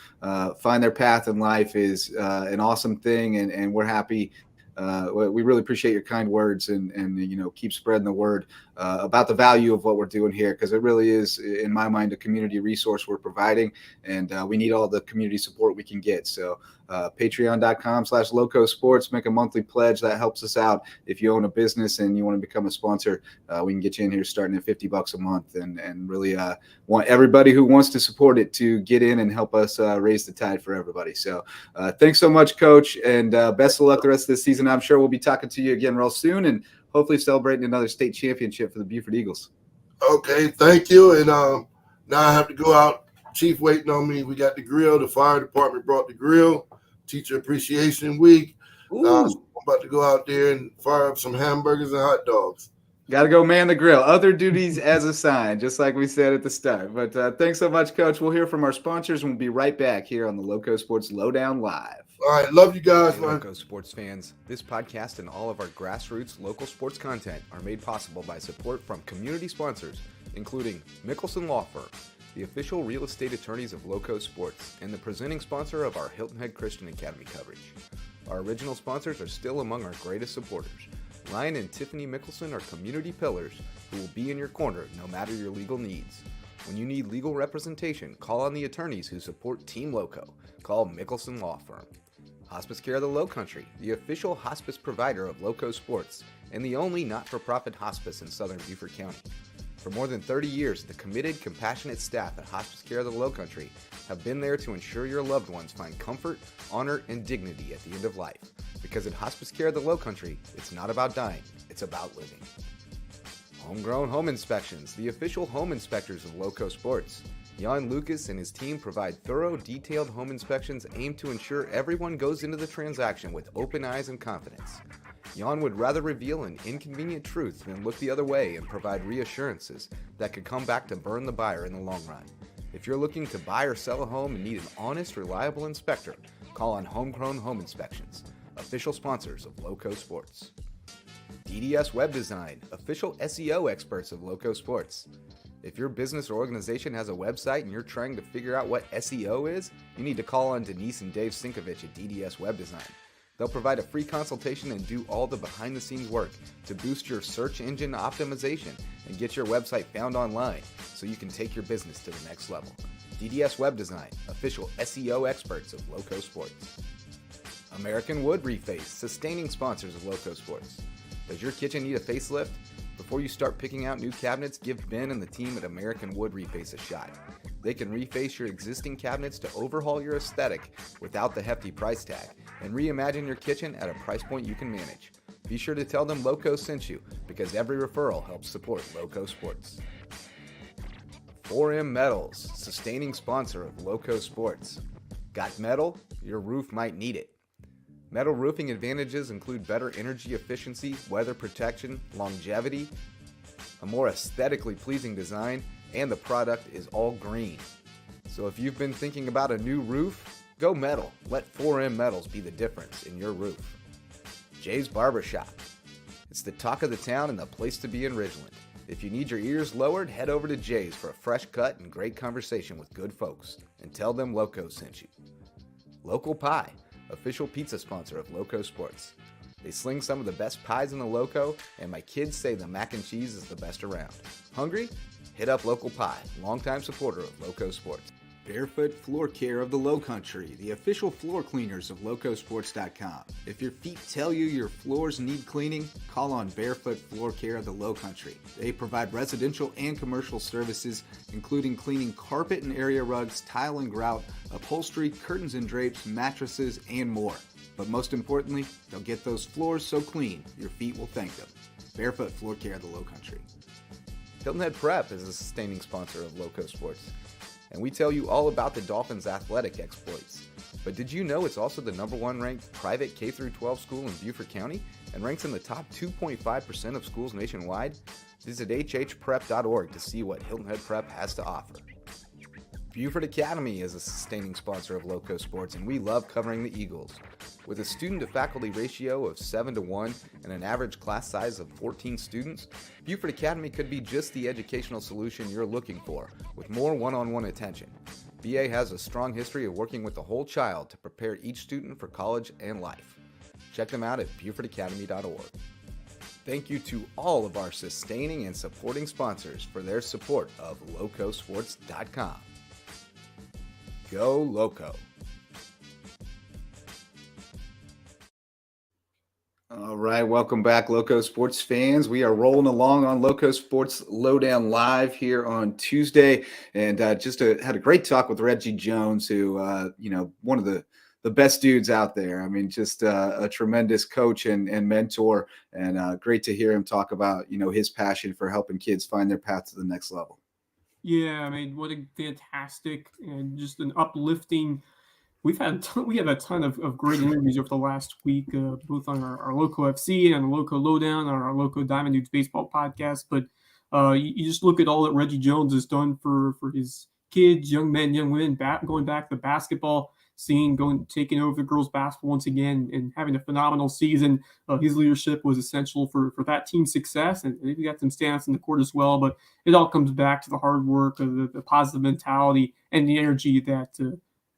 find their path in life is an awesome thing, and we're happy. We really appreciate your kind words and keep spreading the word about the value of what we're doing here, because it really is, in my mind, a community resource we're providing, and we need all the community support we can get. So patreon.com/LowcoSports, make a monthly pledge. That helps us out. If you own a business and you want to become a sponsor, we can get you in here starting at $50 a month, and really want everybody who wants to support it to get in and help us raise the tide for everybody. So thanks so much, Coach, and best of luck the rest of this season. I'm sure we'll be talking to you again real soon, and hopefully celebrating another state championship for the Beaufort Eagles.
Okay, thank you. And now I have to go out. Chief waiting on me. We got the grill. The fire department brought the grill. Teacher Appreciation Week. So I'm about to go out there and fire up some hamburgers and hot dogs.
Got to go man the grill. Other duties as assigned, just like we said at the start. But thanks so much, Coach. We'll hear from our sponsors, and we'll be right back here on the Loco Sports Lowdown Live.
All right, love you guys,
Hey,
man.
Loco sports fans. This podcast and all of our grassroots local sports content are made possible by support from community sponsors, including Mickelson Law Firm, the official real estate attorneys of Loco Sports, and the presenting sponsor of our Hilton Head Christian Academy coverage. Our original sponsors are still among our greatest supporters. Ryan and Tiffany Mickelson are community pillars who will be in your corner no matter your legal needs. When you need legal representation, call on the attorneys who support Team Loco. Call Mickelson Law Firm. Hospice Care of the Lowcountry, the official hospice provider of Loco Sports, and the only not-for-profit hospice in southern Beaufort County. For more than 30 years, the committed, compassionate staff at Hospice Care of the Lowcountry have been there to ensure your loved ones find comfort, honor, and dignity at the end of life. Because at Hospice Care of the Lowcountry, it's not about dying, it's about living. Homegrown Home Inspections, the official home inspectors of Loco Sports. Jan Lucas and his team provide thorough, detailed home inspections aimed to ensure everyone goes into the transaction with open eyes and confidence. Jan would rather reveal an inconvenient truth than look the other way and provide reassurances that could come back to burn the buyer in the long run. If you're looking to buy or sell a home and need an honest, reliable inspector, call on Homegrown Home Inspections, official sponsors of Loco Sports. DDS Web Design, official SEO experts of Loco Sports. If your business or organization has a website and you're trying to figure out what SEO is, you need to call on Denise and Dave Sinkovich at DDS Web Design. They'll provide a free consultation and do all the behind-the-scenes work to boost your search engine optimization and get your website found online so you can take your business to the next level. DDS Web Design, official SEO experts of Loco Sports. American Wood Reface, sustaining sponsors of Loco Sports. Does your kitchen need a facelift? Before you start picking out new cabinets, give Ben and the team at American Wood Reface a shot. They can reface your existing cabinets to overhaul your aesthetic without the hefty price tag and reimagine your kitchen at a price point you can manage. Be sure to tell them Loco sent you, because every referral helps support Loco Sports. 4M Metals, sustaining sponsor of Loco Sports. Got metal? Your roof might need it. Metal roofing advantages include better energy efficiency, weather protection, longevity, a more aesthetically pleasing design, and the product is all green. So if you've been thinking about a new roof, go metal. Let 4M Metals be the difference in your roof. Jay's Barbershop. It's the talk of the town and the place to be in Ridgeland. If you need your ears lowered, head over to Jay's for a fresh cut and great conversation with good folks. And tell them Loco sent you. Local Pie, official pizza sponsor of Loco Sports. They sling some of the best pies in the Loco, and my kids say the mac and cheese is the best around. Hungry? Hit up Local Pie, longtime supporter of Loco Sports. Barefoot Floor Care of the Lowcountry, the official floor cleaners of LowcoSports.com. If your feet tell you your floors need cleaning, call on Barefoot Floor Care of the Lowcountry. They provide residential and commercial services, including cleaning carpet and area rugs, tile and grout, upholstery, curtains and drapes, mattresses, and more. But most importantly, they'll get those floors so clean, your feet will thank them. Barefoot Floor Care of the Lowcountry. Hilton Head Prep is a sustaining sponsor of Loco Sports, and we tell you all about the Dolphins' athletic exploits. But did you know it's also the #1 ranked private K-12 school in Beaufort County and ranks in the top 2.5% of schools nationwide? Visit hhprep.org to see what Hilton Head Prep has to offer. Beaufort Academy is a sustaining sponsor of Loco Sports, and we love covering the Eagles. With a student-to-faculty ratio of 7-1 and an average class size of 14 students, Beaufort Academy could be just the educational solution you're looking for, with more one-on-one attention. BA has a strong history of working with the whole child to prepare each student for college and life. Check them out at BeaufortAcademy.org. Thank you to all of our sustaining and supporting sponsors for their support of LowcoSports.com. Go Loco!
All right, welcome back, Loco Sports fans. We are rolling along on Loco Sports Lowdown Live here on Tuesday, and had a great talk with Reggie Jones, who, one of the the best dudes out there. I mean, just a tremendous coach and mentor, and great to hear him talk about, his passion for helping kids find their path to the next level.
Yeah, I mean, what a fantastic and just an uplifting. We have a ton of great interviews over the last week, both on our Lowco FC and the Lowco Lowdown, on our Lowco Diamond Dudes baseball podcast. But you just look at all that Reggie Jones has done for his kids, young men, young women, going back to the basketball scene, taking over the girls' basketball once again, and having a phenomenal season. His leadership was essential for that team's success, and he got some stats in the court as well. But it all comes back to the hard work, the positive mentality, and the energy that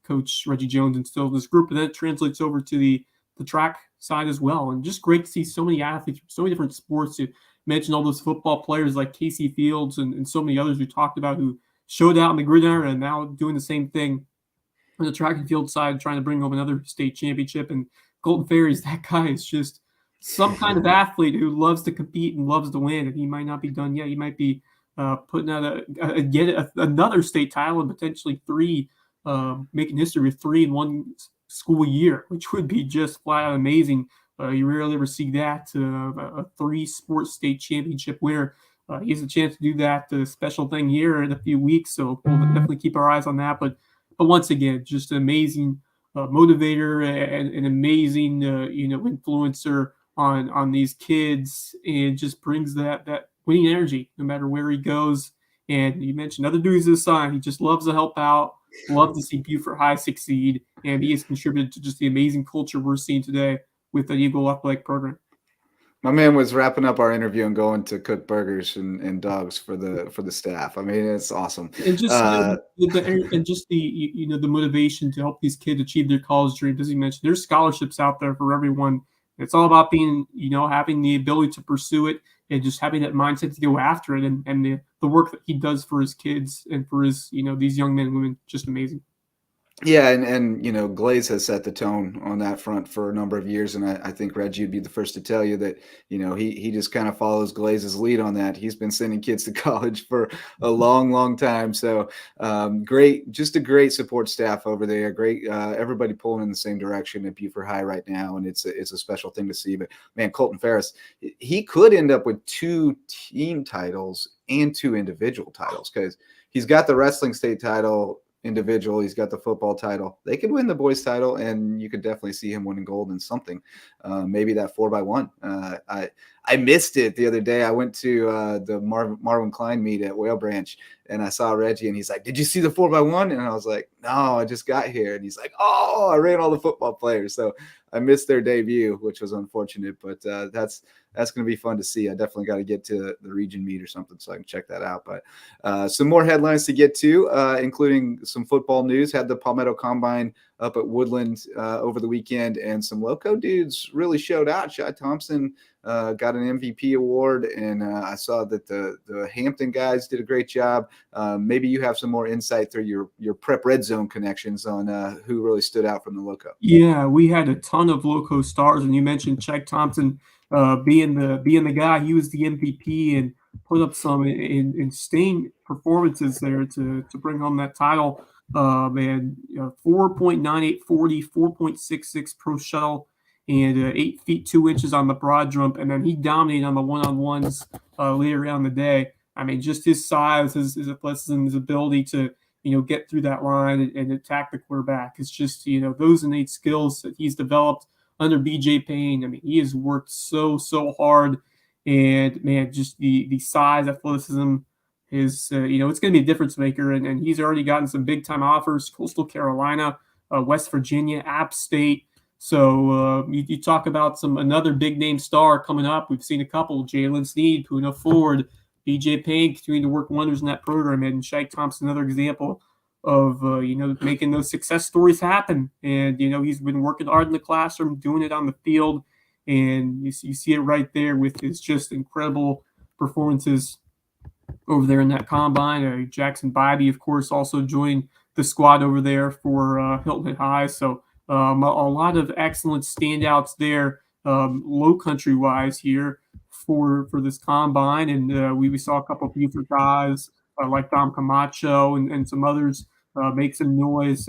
Coach Reggie Jones instilled in this group, and that translates over to the track side as well. And just great to see so many athletes from so many different sports. You mentioned all those football players like Casey Fields and so many others we talked about who showed out in the gridiron and now doing the same thing on the track and field side, trying to bring home another state championship. And Colton Ferries, that guy is just some kind of athlete who loves to compete and loves to win. And he might not be done yet. He might be putting out another state title and potentially three, making history with 3 in one school year, which would be just flat out amazing. You rarely ever see that, a 3 sports state championship winner. He has a chance to do that special thing here in a few weeks, so we'll definitely keep our eyes on that. But once again, just an amazing motivator and an amazing influencer on these kids, and just brings that winning energy no matter where he goes. And you mentioned other dudes this side. He just loves to help out, love to see Beaufort High succeed, and he has contributed to just the amazing culture we're seeing today with the Eagle Athletic program.
My man was wrapping up our interview and going to cook burgers and dogs for the staff. I mean, it's awesome.
And just the motivation to help these kids achieve their college dreams. As you mentioned, there's scholarships out there for everyone. It's all about having the ability to pursue it and just having that mindset to go after it. And the work that he does for his kids and for his, these young men and women, just amazing.
Yeah, and Glaze has set the tone on that front for a number of years, and I think Reggie would be the first to tell you that he just kind of follows Glaze's lead on that. He's been sending kids to college for a long time, so just a great support staff over there. Great, everybody pulling in the same direction at Beaufort High right now, and it's a special thing to see. But man, Colton Ferris, he could end up with 2 team titles and 2 individual titles, because he's got the wrestling state title individual, he's got the football title. They could win the boys title, and you could definitely see him winning gold in something, maybe that 4x1. I missed it the other day. I went to the Marvin Klein meet at Whale Branch, and I saw Reggie, and he's like, "Did you see the 4x1?" And I was like, "No, I just got here." And he's like, "Oh, I ran all the football players." So I missed their debut, which was unfortunate, but that's going to be fun to see. I definitely got to get to the region meet or something so I can check that out. But some more headlines to get to, including some football news. Had the Palmetto Combine up at Woodland over the weekend, and some Lowco dudes really showed out. Shai Thompson got an MVP award, and I saw that the Hampton guys did a great job. Maybe you have some more insight through your prep red zone connections on who really stood out from the Lowco.
Yeah, we had a ton of Lowco stars, and you mentioned Shai Thompson being the guy. He was the MVP and put up some insane performances there to bring home that title. 4.9840, 4.66 pro shuttle, and 8 feet 2 inches on the broad jump, and then he dominated on the one-on-ones later on in the day. I mean, just his size, his athleticism, his ability to get through that line and attack the quarterback. It's just those innate skills that he's developed under BJ Payne. I mean, he has worked so hard, and man, just the size, athleticism is it's going to be a difference maker. And he's already gotten some big time offers: Coastal Carolina, West Virginia, App State. So you talk about another big name star coming up. We've seen a couple: Jalen Sneed, Puna Ford, BJ Payne continuing to work wonders in that program, and Shai Thompson, another example of making those success stories happen. And he's been working hard in the classroom, doing it on the field, and you see it right there with his just incredible performances over there in that combine. Jackson Bybee, of course, also joined the squad over there for Hilton Head High. So a lot of excellent standouts there, low country wise here for this combine. And we saw a couple of Beaufort guys like Dom Camacho and some others make some noise.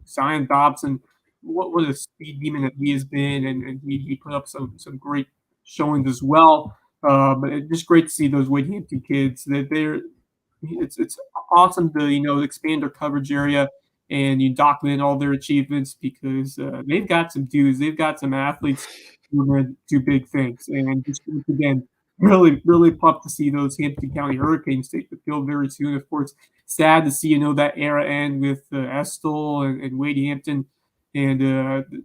Zion Dobson what a speed demon that he has been, and he put up some great showings as well. But it's just great to see those Wade Hampton kids. That it's awesome to expand their coverage area and you document all their achievements because they've got some dudes, they've got some athletes who are going to do big things. And just once again, really pumped to see those Hampton County Hurricanes take the field very soon. Of course, sad to see that era end with Estill and Wade Hampton, and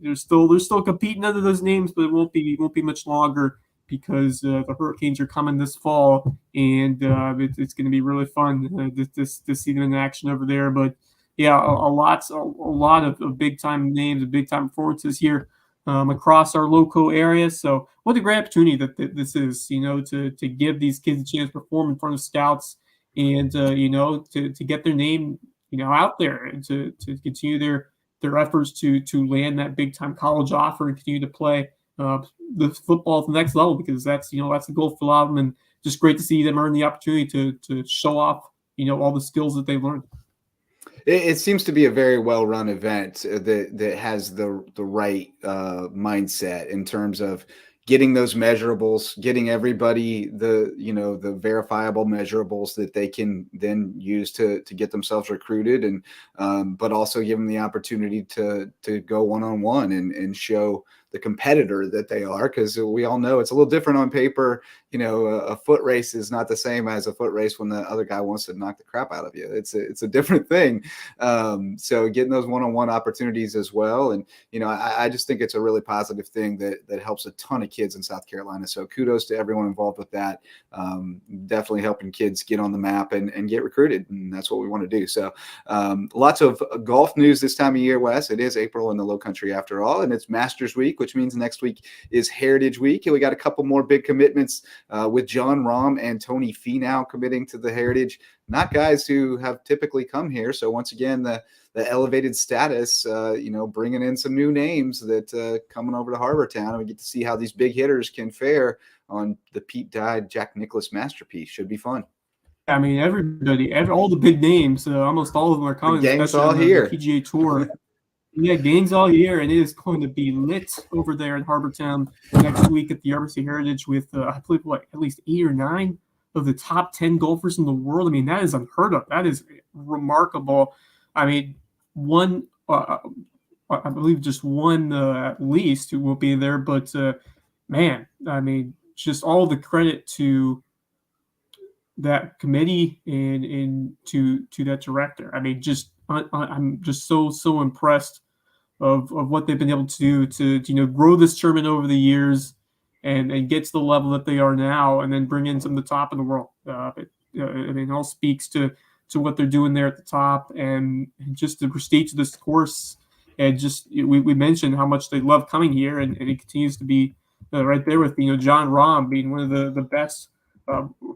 they're still competing under those names, but it won't be much longer because the Hurricanes are coming this fall, and it's going to be really fun to see them in action over there. But yeah, a lot of big time names and big time performances here across our Lowco area. So what a great opportunity that this is, to give these kids a chance to perform in front of scouts and to get their name out there and to continue their efforts to land that big time college offer and continue to play the football at the next level, because that's the goal for a lot of them, and just great to see them earn the opportunity to show off all the skills that they've learned.
It seems to be a very well-run event that has the right mindset in terms of getting those measurables, getting everybody the verifiable measurables that they can then use to get themselves recruited, and but also give them the opportunity to go one-on-one and show the competitor that they are, because we all know it's a little different on paper. A foot race is not the same as a foot race when the other guy wants to knock the crap out of you. It's a different thing. So getting those one-on-one opportunities as well. And, I just think it's a really positive thing that helps a ton of kids in South Carolina. So kudos to everyone involved with that. Definitely helping kids get on the map and get recruited. And that's what we want to do. So lots of golf news this time of year, Wes. It is April in the Low Country after all, and it's Masters Week, which means next week is Heritage Week. And we got a couple more big commitments with John Rahm and Tony Finau committing to the Heritage. Not guys who have typically come here. So once again, the elevated status, bringing in some new names that coming over to Harbortown, and we get to see how these big hitters can fare on the Pete Dye Jack Nicklaus masterpiece. Should be fun.
I mean, all the big names, almost all of them are coming.
The gang's
especially
all
on
here.
The PGA Tour. Yeah, gangs all year, and it is going to be lit over there in Harbortown next week at the RBC Heritage with, I believe, at least 8 or 9 of the top 10 golfers in the world. I mean, that is unheard of. That is remarkable. I mean, I believe just one at least who will be there, but man, I mean, just all the credit to that committee and to that director. I mean, I'm just so impressed of what they've been able to do to grow this tournament over the years and get to the level that they are now, and then bring in some of the top in the world. It all speaks to what they're doing there at the top, and just the prestige of this course. And just we mentioned how much they love coming here, and it continues to be right there with John Rahm being one of the best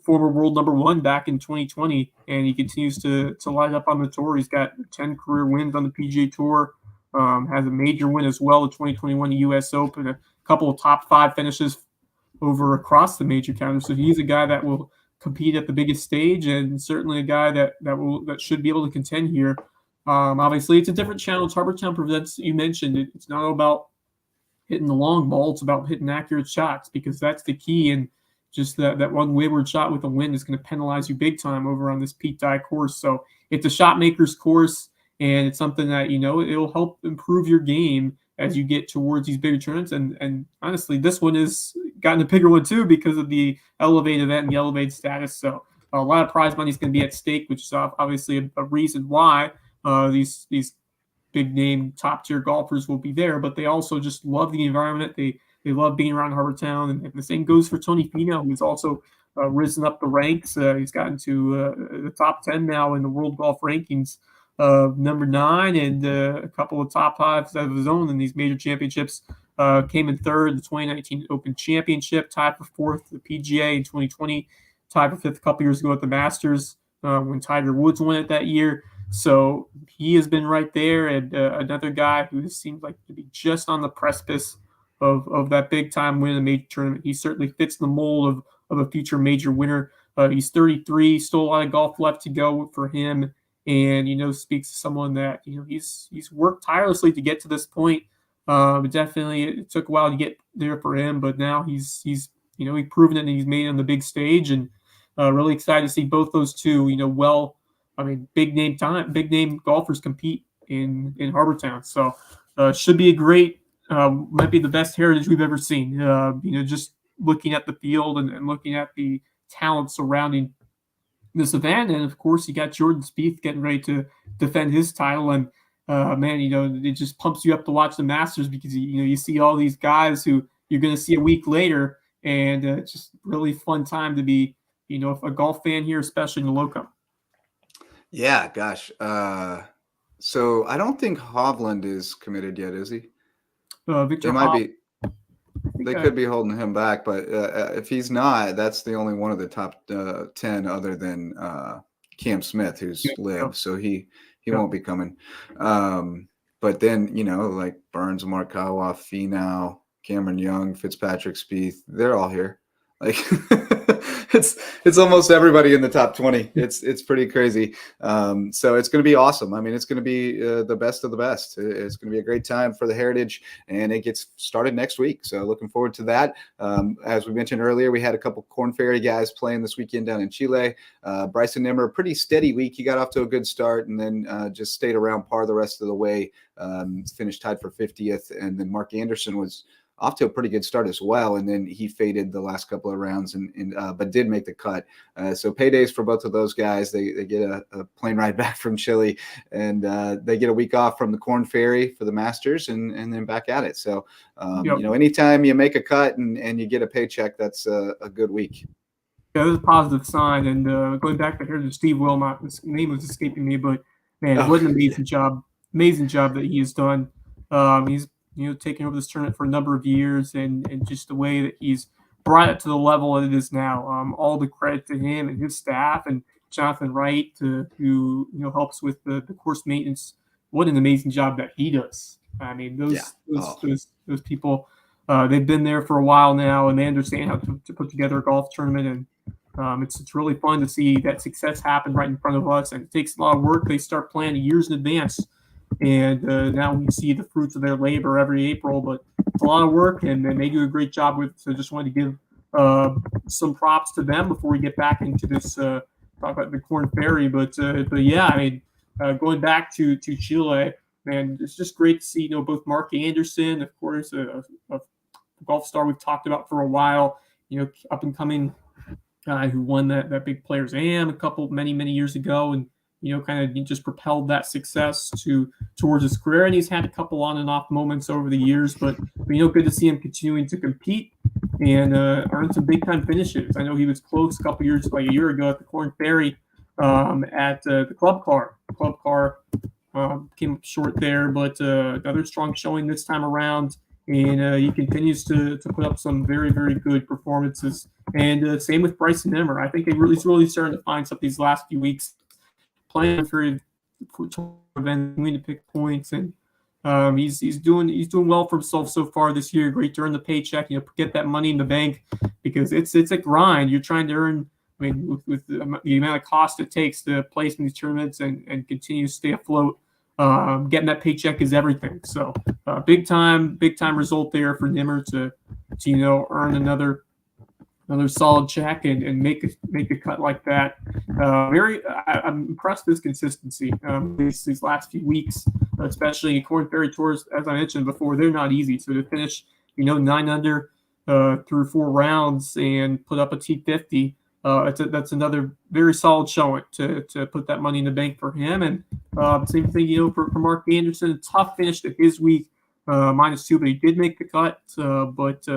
former world number one back in 2020, and he continues to light up on the tour. He's got 10 career wins on the PGA Tour, has a major win as well, the 2021 U.S. Open, a couple of top 5 finishes over across the major calendar. So he's a guy that will compete at the biggest stage, and certainly a guy that should be able to contend here. Obviously, it's a different challenge. Harbortown presents, you mentioned it. It's not about hitting the long ball. It's about hitting accurate shots, because that's the key. And just that one wayward shot with a wind is going to penalize you big time over on this Pete Dye course. So it's a shot maker's course, and it's something that, it'll help improve your game as you get towards these bigger tournaments. And honestly, this one has gotten a bigger one too because of the elevated event and the elevated status. So a lot of prize money is going to be at stake, which is obviously a reason why these big name top tier golfers will be there. But they also just love the environment. They love being around Harbortown, and the same goes for Tony Finau, who's also risen up the ranks. He's gotten to the top 10 now in the world golf rankings, number 9, and a couple of top 5s of his own in these major championships. Came in 3rd in the 2019 Open Championship, tied for 4th the PGA in 2020, tied for 5th a couple years ago at the Masters when Tiger Woods won it that year. So he has been right there, and another guy who seems like to be just on the precipice of that big time win in a major tournament. He certainly fits the mold of a future major winner. He's 33, still a lot of golf left to go for him, and speaks to someone that he's worked tirelessly to get to this point. But definitely it took a while to get there for him, but now he's proven it and he's made it on the big stage, and really excited to see both those two, big name golfers compete in Harbortown. So should be a great, might be the best heritage we've ever seen. Just looking at the field and looking at the talent surrounding this event, and of course you got Jordan Spieth getting ready to defend his title, and man, it just pumps you up to watch the Masters because you see all these guys who you're going to see a week later, and it's just really fun time to be a golf fan here, especially in the Lowco.
Yeah, gosh. So I don't think Hovland is committed yet, is he?
Victor
They might
Hovland,
be. They could be holding him back, but if he's not, that's the only one of the top 10 other than Cam Smith, who's live, so he won't be coming. But then like Burns, Morikawa, Finau, Cameron Young, Fitzpatrick, Spieth, they're all here. Like it's almost everybody in the top 20. It's pretty crazy. So it's going to be awesome. I mean, it's going to be the best of the best. It's going to be a great time for the Heritage, and it gets started next week. So looking forward to that. As we mentioned earlier, we had a couple Corn Ferry guys playing this weekend down in Chile. Bryson Nimmer, pretty steady week. He got off to a good start and then just stayed around par the rest of the way. Finished tied for 50th, and then Mark Anderson was off to a pretty good start as well, and then he faded the last couple of rounds, but did make the cut. So paydays for both of those guys. They get a plane ride back from Chile, and they get a week off from the Corn Ferry for the Masters, and then back at it. So anytime you make a cut and you get a paycheck, that's a good week.
Yeah, that's a positive sign. And going back to here to Steve Wilmot, his name was escaping me, but man, what an amazing job that he has done. He's taking over this tournament for a number of years, and just the way that he's brought it to the level that it is now. All the credit to him and his staff, and Jonathan Wright, who helps with the course maintenance. What an amazing job that he does. I mean, those people, they've been there for a while now, and they understand how to put together a golf tournament. And it's really fun to see that success happen right in front of us. And it takes a lot of work. They start planning years in advance. And now we see the fruits of their labor every April, but it's a lot of work, and they do a great job with it. So just wanted to give some props to them before we get back into this talk about the Corn Ferry. But yeah, I mean, going back to Chile, man, it's just great to see both Mark Anderson, of course, a golf star we've talked about for a while, up and coming guy who won that Big Players AM many years ago, and kind of just propelled that success towards his career. And he's had a couple on and off moments over the years, but good to see him continuing to compete and earn some big time finishes. I know he was close a year ago at the Corn Ferry at the Club Car. Club Car came up short there, but another strong showing this time around. And he continues to put up some very, very good performances. And same with Bryson Nimmer. I think he's really starting to find something these last few weeks, playing for events, to pick points, and he's doing well for himself so far this year. Great to earn the paycheck, get that money in the bank, because it's a grind. You're trying to earn. I mean, with the amount of cost it takes to place in these tournaments and continue to stay afloat, getting that paycheck is everything. So big time result there for Nimmer to earn another solid check and make a cut like that. I'm impressed with his consistency these last few weeks, especially Corn Ferry Tours. As I mentioned before, they're not easy. So to finish 9 under through 4 rounds and put up a T50, that's another very solid showing to put that money in the bank for him. And same thing for Mark Anderson. A tough finish to his week, -2, but he did make the cut. But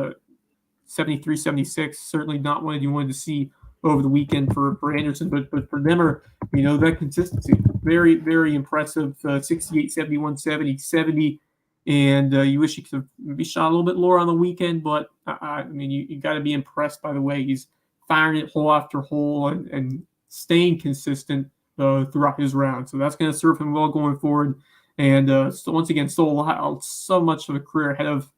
73-76, certainly not what you wanted to see over the weekend for Anderson, but for Nimmer, that consistency, very, very impressive. 68, 71, 70, 70, and you wish he could be shot a little bit lower on the weekend, but I mean, you got to be impressed by the way he's firing it hole after hole and staying consistent throughout his round. So that's going to serve him well going forward. And so once again, so much of a career ahead of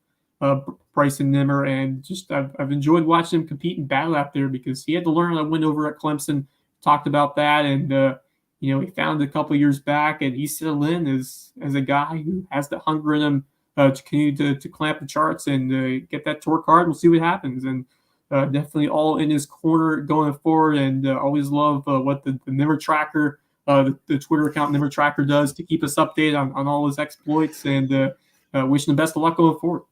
Bryson Nimmer, and just I've enjoyed watching him compete and battle out there, because he had to learn how to win over at Clemson. Talked about that, and he found it a couple of years back, and he settled in as a guy who has the hunger in him to continue to clamp the charts and get that torque hard. We'll see what happens. And definitely all in his corner going forward. And always love what the Nimmer Tracker, the Twitter account Nimmer Tracker does to keep us updated on all his exploits. And wishing the best of luck going forward.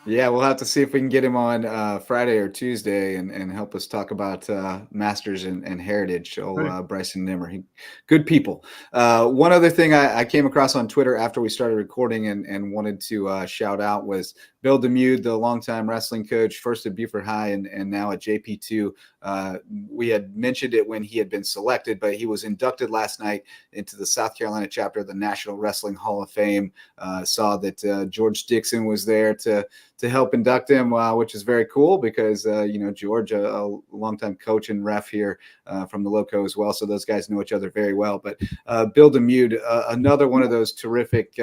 Yeah, we'll have to see if we can get him on Friday or Tuesday and help us talk about Masters and Heritage.
Right.
Bryson Nimmer, good people. One other thing I came across on Twitter after we started recording and wanted to shout out was Bill Demude, the longtime wrestling coach, first at Beaufort High and now at JP2. We had mentioned it when he had been selected, but he was inducted last night into the South Carolina chapter of the National Wrestling Hall of Fame. Saw that George Dixon was there to help induct him, which is very cool because, George, a longtime coach and ref here from the Lowco as well. So those guys know each other very well. But Bill Demude, another one of those terrific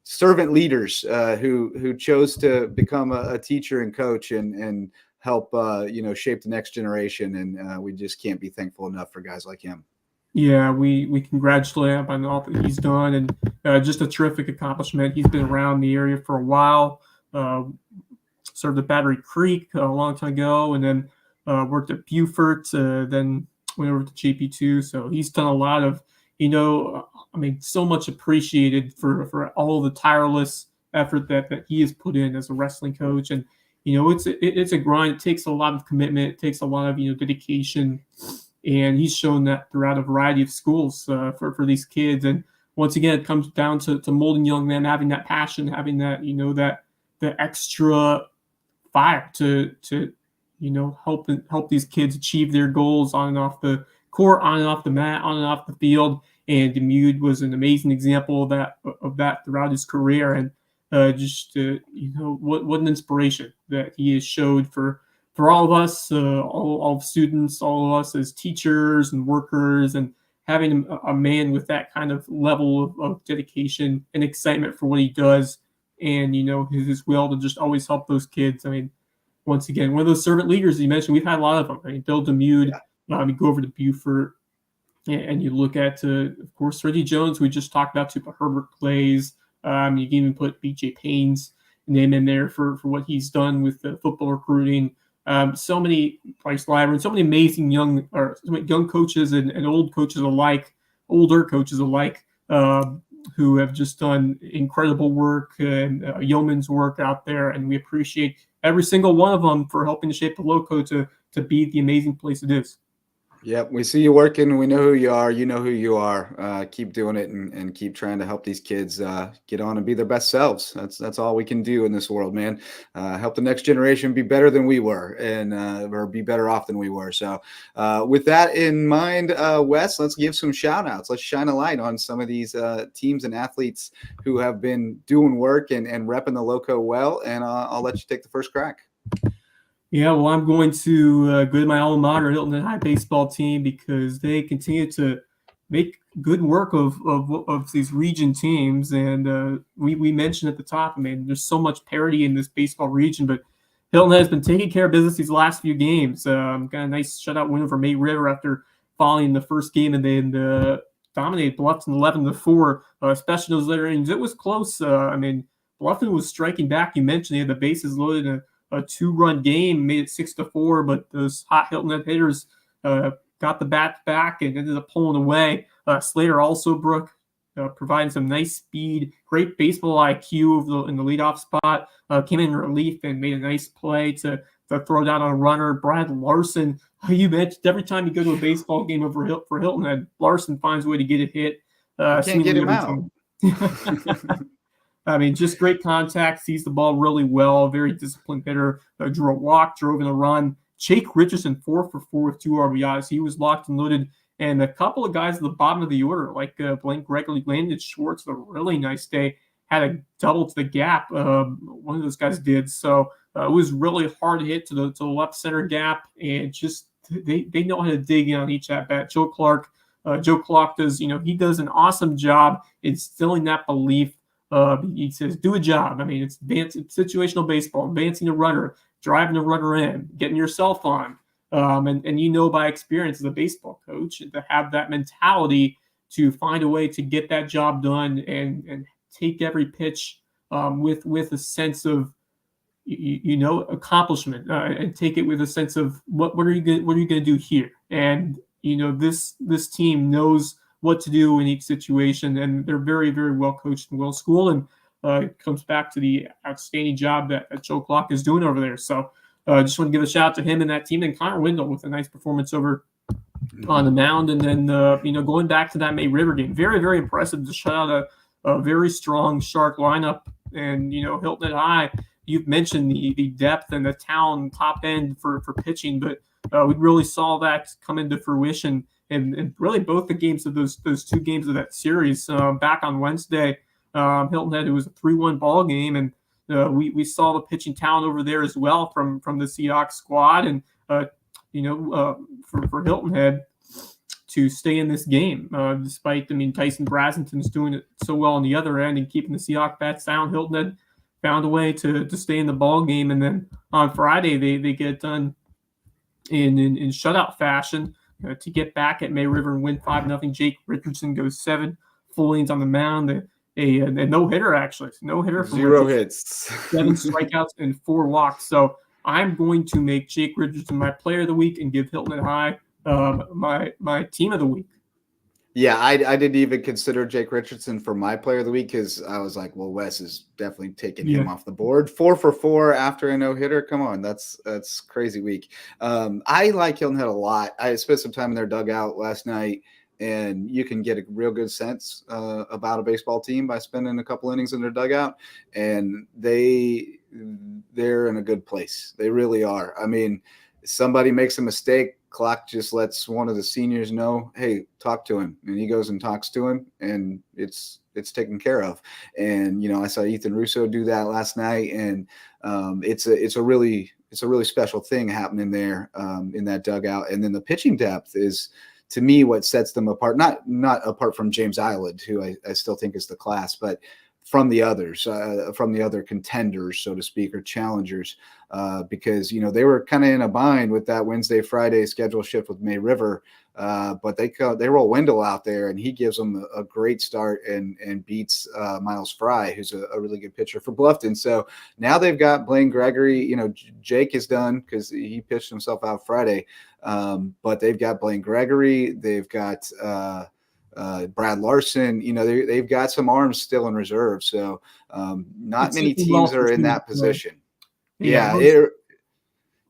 servant leaders who chose to become a teacher and coach and help, shape the next generation. And we just can't be thankful enough for guys like him.
Yeah, we congratulate him on all that he's done, and just a terrific accomplishment. He's been around the area for a while. Served at Battery Creek a long time ago, and then worked at Beaufort, then went over to JP2. So he's done a lot of, so much appreciated for all the tireless effort that he has put in as a wrestling coach. And, it's a grind. It takes a lot of commitment. It takes a lot of, dedication. And he's shown that throughout a variety of schools for these kids. And once again, it comes down to molding young men, having that passion, having that, the extra fire to help these kids achieve their goals on and off the court, on and off the mat, on and off the field. And Demude was an amazing example of that throughout his career. And what an inspiration that he has showed for all of us, all students, all of us as teachers and workers, and having a man with that kind of level of dedication and excitement for what he does, and his will to just always help those kids. I mean, once again, one of those servant leaders you mentioned, we've had a lot of them. I mean, Bill Demude. You go over to Beaufort, and you look at, of course, Reggie Jones, we just talked about, but Herbert Clays. You can even put BJ Payne's name in there for what he's done with the football recruiting. So many Bryce Lyron, so many amazing young coaches and older coaches alike, who have just done incredible work and yeoman's work out there. And we appreciate every single one of them for helping to shape the Lowco to be the amazing place it is.
Yep, we see you working. We know who you are. You know who you are. Keep doing it and keep trying to help these kids get on and be their best selves. That's all we can do in this world, man. Help the next generation be better than we were or be better off than we were. So with that in mind, Wes, let's give some shout outs. Let's shine a light on some of these teams and athletes who have been doing work and repping the Lowco well. And I'll let you take the first crack.
Yeah, well, I'm going to go to my alma mater, Hilton High baseball team, because they continue to make good work of these region teams. And we mentioned at the top, I mean, there's so much parity in this baseball region, but Hilton has been taking care of business these last few games. Got a nice shutout win over May River after falling in the first game, and then dominated Bluffton 11-4, especially those later innings. It was close. Bluffton was striking back. You mentioned they had the bases loaded in a 2-run game, made it 6-4, but those hot Hilton Head hitters got the bat back and ended up pulling away. Slater Alsobrook providing some nice speed, great baseball IQ in the leadoff spot, came in relief and made a nice play to throw down on a runner. Brad Larson, you mentioned every time you go to a baseball game for Hilton Head, Larson finds a way to get a hit.
Can't get him out.
I mean, just great contact, sees the ball really well, very disciplined hitter, drew a walk, drove in a run. Jake Richardson, 4 for 4 with 2 RBIs. He was locked and loaded. And a couple of guys at the bottom of the order, like Blaine Gregory, Landon Schwartz, a really nice day, had a double to the gap. One of those guys did. So it was really hard hit to the left center gap. And just they know how to dig in on each at-bat. Joe Clark does, he does an awesome job instilling that belief. He says, do a job. I mean, it's situational baseball, advancing a runner, driving a runner in, getting yourself on. And by experience as a baseball coach, to have that mentality to find a way to get that job done and take every pitch with a sense of accomplishment, and take it with a sense of what are you going to do here. And this team knows what to do in each situation, and they're very, very well coached and well schooled. And it comes back to the outstanding job that Joe Clark is doing over there. So just want to give a shout out to him and that team, and Connor Windle with a nice performance over on the mound. And then going back to that May River game, very, very impressive to shut out a very strong Shark lineup. And Hilton High, you've mentioned the depth and the talent top end for pitching, but we really saw that come into fruition in really both the games of those 2 games of that series. Back on Wednesday, Hilton Head, it was a 3-1 ball game, and we saw the pitching talent over there as well from the Seahawks squad. And for Hilton Head to stay in this game, despite Tyson Brasington's doing it so well on the other end and keeping the Seahawks bats down, Hilton Head found a way to stay in the ball game. And then on Friday they get done in shutout fashion to get back at May River and win 5-0. Jake Richardson goes 7 full innings on the mound. A no-hitter, actually. No-hitter.
0 hits.
7 strikeouts and 4 walks. So I'm going to make Jake Richardson my player of the week and give Hilton High my team of the week.
Yeah, I didn't even consider Jake Richardson for my player of the week because I was like, well, Wes is definitely taking him off the board. 4 for 4 after a no-hitter. Come on, that's crazy week. I like Hilton Head a lot. I spent some time in their dugout last night, and you can get a real good sense about a baseball team by spending a couple innings in their dugout, and they're in a good place. They really are. I mean, somebody makes a mistake, Clock just lets one of the seniors know, hey, talk to him. And he goes and talks to him, and it's taken care of. And, I saw Ethan Russo do that last night, and it's a really special thing happening there in that dugout. And then the pitching depth is, to me, what sets them apart, not apart from James Island, who I still think is the class, but from the others, from the other contenders, so to speak, or challengers, because, they were kind of in a bind with that Wednesday, Friday schedule shift with May River, but they roll Wendell out there, and he gives them a great start and beats Miles Fry, who's a really good pitcher for Bluffton. So now they've got Blaine Gregory. Jake is done because he pitched himself out Friday, but they've got Blaine Gregory. They've got Brad Larson. They've got some arms still in reserve. So not many teams are in that position. Yeah,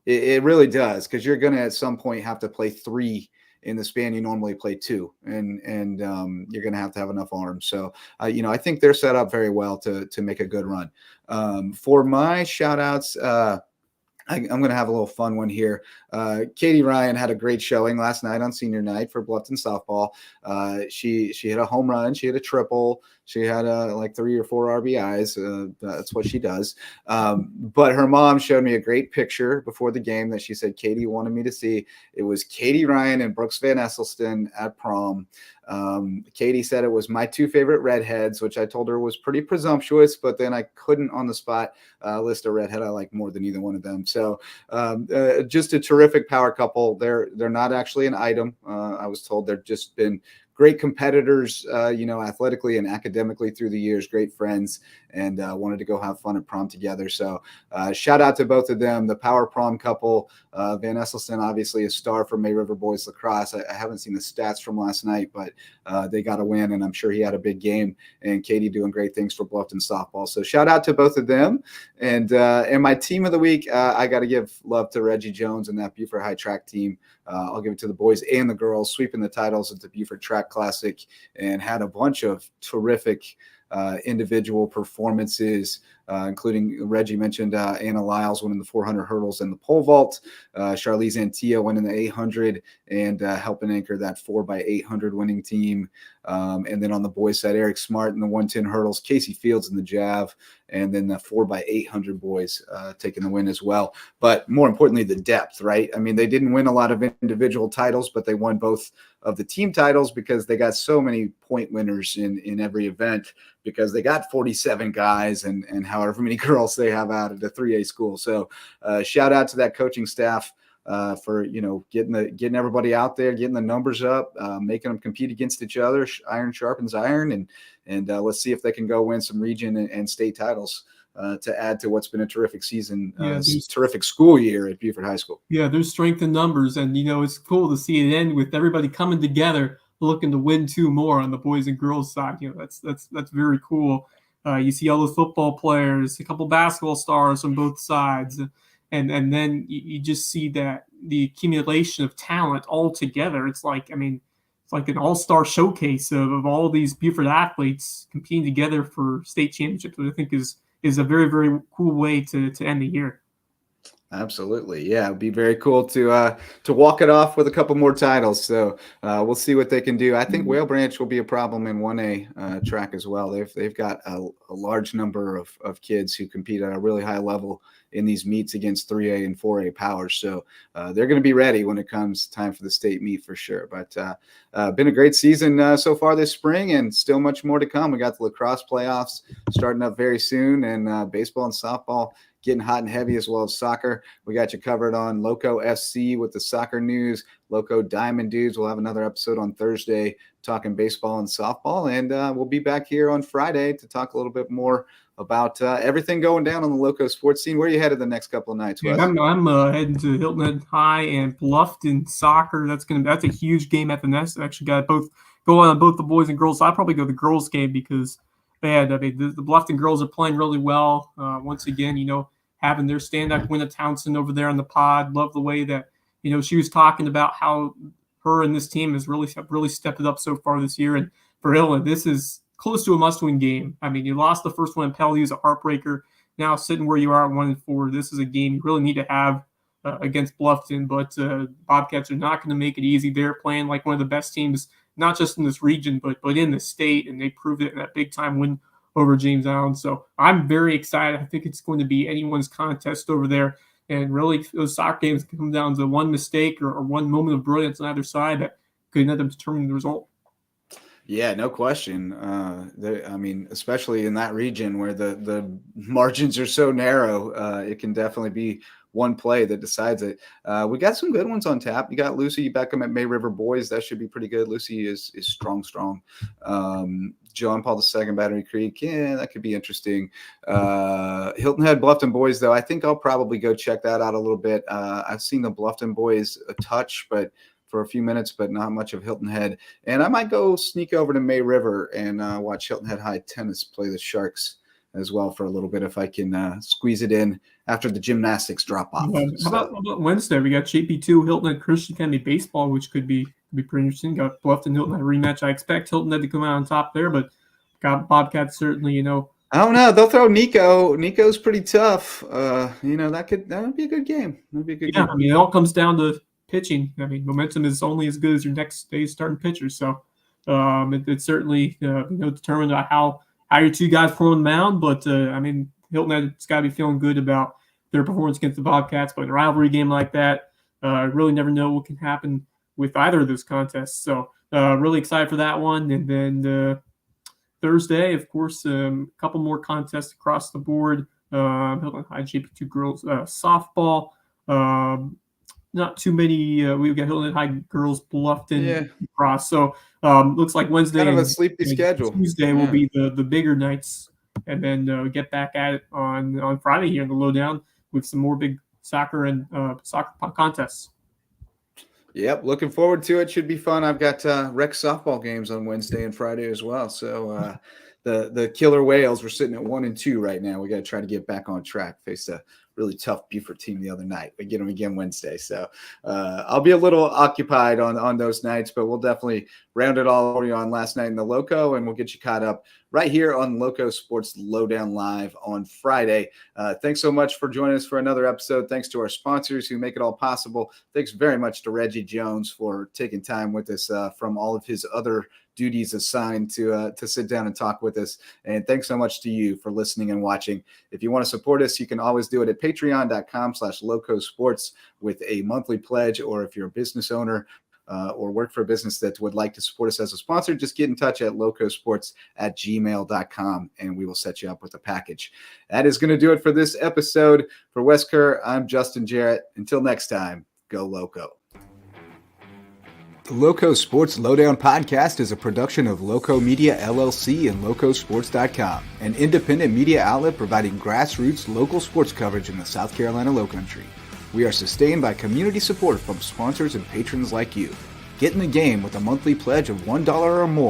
it really does, because you're going to at some point have to play 3 in the span you normally play 2, and you're going to have enough arms. So I think they're set up very well to make a good run. For my shout outs, I'm going to have a little fun one here. Katie Ryan had a great showing last night on senior night for Bluffton softball. She hit a home run. She hit a triple. She had like 3 or 4 RBIs. That's what she does. But her mom showed me a great picture before the game that she said Katie wanted me to see. It was Katie Ryan and Brooks Van Esselston at prom. Katie said it was my 2 favorite redheads, which I told her was pretty presumptuous, but then I couldn't on the spot list a redhead I like more than either one of them. So just a terrific power couple. They're not actually an item. I was told they've just been great competitors, athletically and academically through the years, great friends, and wanted to go have fun at prom together. So shout out to both of them, the power prom couple. Van Esselston, obviously a star for May River Boys Lacrosse. I haven't seen the stats from last night, but they got a win, and I'm sure he had a big game. And Katie doing great things for Bluffton softball. So shout out to both of them. And my team of the week, I got to give love to Reggie Jones and that Beaufort High track team. I'll give it to the boys and the girls, sweeping the titles at the Beaufort Track Classic, and had a bunch of terrific individual performances, including Reggie mentioned Anna Lyles winning the 400 hurdles and the pole vault, Charlize Antilla winning the 800 and helping anchor that 4x800 winning team. And then on the boys side, Eric Smart in the 110 hurdles, Casey Fields in the jav, and then the 4x800 boys taking the win as well. But more importantly, the depth, right? I mean, they didn't win a lot of individual titles, but they won both of the team titles because they got so many point winners in every event, because they got 47 guys and however many girls they have out at a 3A school. So shout out to that coaching staff for getting everybody out there, getting the numbers up, making them compete against each other. Iron sharpens iron, and let's see if they can go win some region and state titles to add to what's been a terrific season, terrific school year at Beaufort High School.
Yeah, there's strength in numbers, and it's cool to see it end with everybody coming together, looking to win 2 more on the boys and girls side. That's very cool. You see all the football players, a couple basketball stars on both sides, and then you just see that the accumulation of talent all together. It's like an all-star showcase of all these Beaufort athletes competing together for state championships, which I think is a very, very cool way to end the year.
Absolutely. Yeah, it'd be very cool to walk it off with a couple more titles. So we'll see what they can do. I think Whale Branch will be a problem in 1A track as well. They've got a large number of kids who compete at a really high level in these meets against 3A and 4A powers. So they're going to be ready when it comes time for the state meet for sure. But been a great season so far this spring, and still much more to come. We got the lacrosse playoffs starting up very soon, and baseball and softball getting hot and heavy, as well as soccer. We got you covered on Lowco FC with the soccer news. Lowco Diamond Dudes. We'll have another episode on Thursday talking baseball and softball, and we'll be back here on Friday to talk a little bit more about everything going down on the Lowco sports scene. Where are you headed the next couple of nights, Wes?
Yeah, I'm heading to Hilton Head High and Bluffton soccer. That's a huge game at the Nest. I actually got both going on both the boys and girls. I'll probably go to the girls game because the Bluffton girls are playing really well. Once again, having their stand-up Winna Townsend over there on the pod. Love the way that she was talking about how her and this team has really stepped it up so far this year. And for Hilton, this is close to a must-win game. I mean, you lost the first one in Pelley's, a heartbreaker. Now sitting where you are at 1-4, this is a game you really need to have against Bluffton. But Bobcats are not going to make it easy. They're playing like one of the best teams, not just in this region, but in the state, and they proved it in that big-time win over James Island. So I'm very excited. I think it's going to be anyone's contest over there. And really, those soccer games can come down to one mistake or one moment of brilliance on either side that could end up determining the result.
Yeah, no question. Especially in that region where the margins are so narrow, it can definitely be one play that decides it. We got some good ones on tap. You got Lucy Beckham at May River Boys. That should be pretty good. Lucy is strong. John Paul II, Battery Creek. Yeah, that could be interesting. Hilton Head, Bluffton Boys, though. I think I'll probably go check that out a little bit. I've seen the Bluffton Boys a touch, but for a few minutes, but not much of Hilton Head. And I might go sneak over to May River and watch Hilton Head High Tennis play the Sharks as well for a little bit if I can squeeze it in after the gymnastics drop off.
How about Wednesday? We got JP2 Hilton Head Christian Academy baseball, which could be pretty interesting. Got Bluffton Hilton Head rematch. I expect Hilton Head to come out on top there, but got Bobcats certainly. I
don't know. They'll throw Nico. Nico's pretty tough. That would be a good game. That'd be a good game.
I mean, it all comes down to pitching. I mean, momentum is only as good as your next day's starting pitcher. So it's certainly determined by how your two guys perform on the mound. But Hilton Head's got to be feeling good about their performance against the Bobcats. But in a rivalry game like that, really never know what can happen with either of those contests. So really excited for that one. And then Thursday, of course, a couple more contests across the board. Hilton High JP2 girls softball. Not too many. We've got Hilton High girls Bluffton across. So looks like Wednesday
kind of a sleepy schedule.
Tuesday will be the bigger nights, and then get back at it on Friday here in the Lowdown with some more big soccer and soccer contests.
Yep, looking forward to it. Should be fun. I've got rec softball games on Wednesday and Friday as well. So the Killer Whales, we're sitting at 1-2 right now. We got to try to get back on track. Faced a really tough Beaufort team the other night. We get them again Wednesday. So I'll be a little occupied on those nights, but we'll definitely round it all over you on last night in the Lowco, and we'll get you caught up right here on LowcoSports Lowdown Live on Friday. Thanks so much for joining us for another episode. Thanks to our sponsors who make it all possible. Thanks very much to Reggie Jones for taking time with us from all of his other duties assigned to sit down and talk with us. And thanks so much to you for listening and watching. If you want to support us, you can always do it at patreon.com/LowcoSports with a monthly pledge, or if you're a business owner or work for a business that would like to support us as a sponsor, just get in touch at LowcoSports@gmail.com and we will set you up with a package. That is going to do it for this episode. For Wes Kerr, I'm Justin Jarrett. Until next time, Go Loco.
The Loco Sports Lowdown podcast is a production of Lowco Media LLC and LowcoSports.com, an independent media outlet providing grassroots local sports coverage in the South Carolina Lowcountry. We are sustained by community support from sponsors and patrons like you. Get in the game with a monthly pledge of $1 or more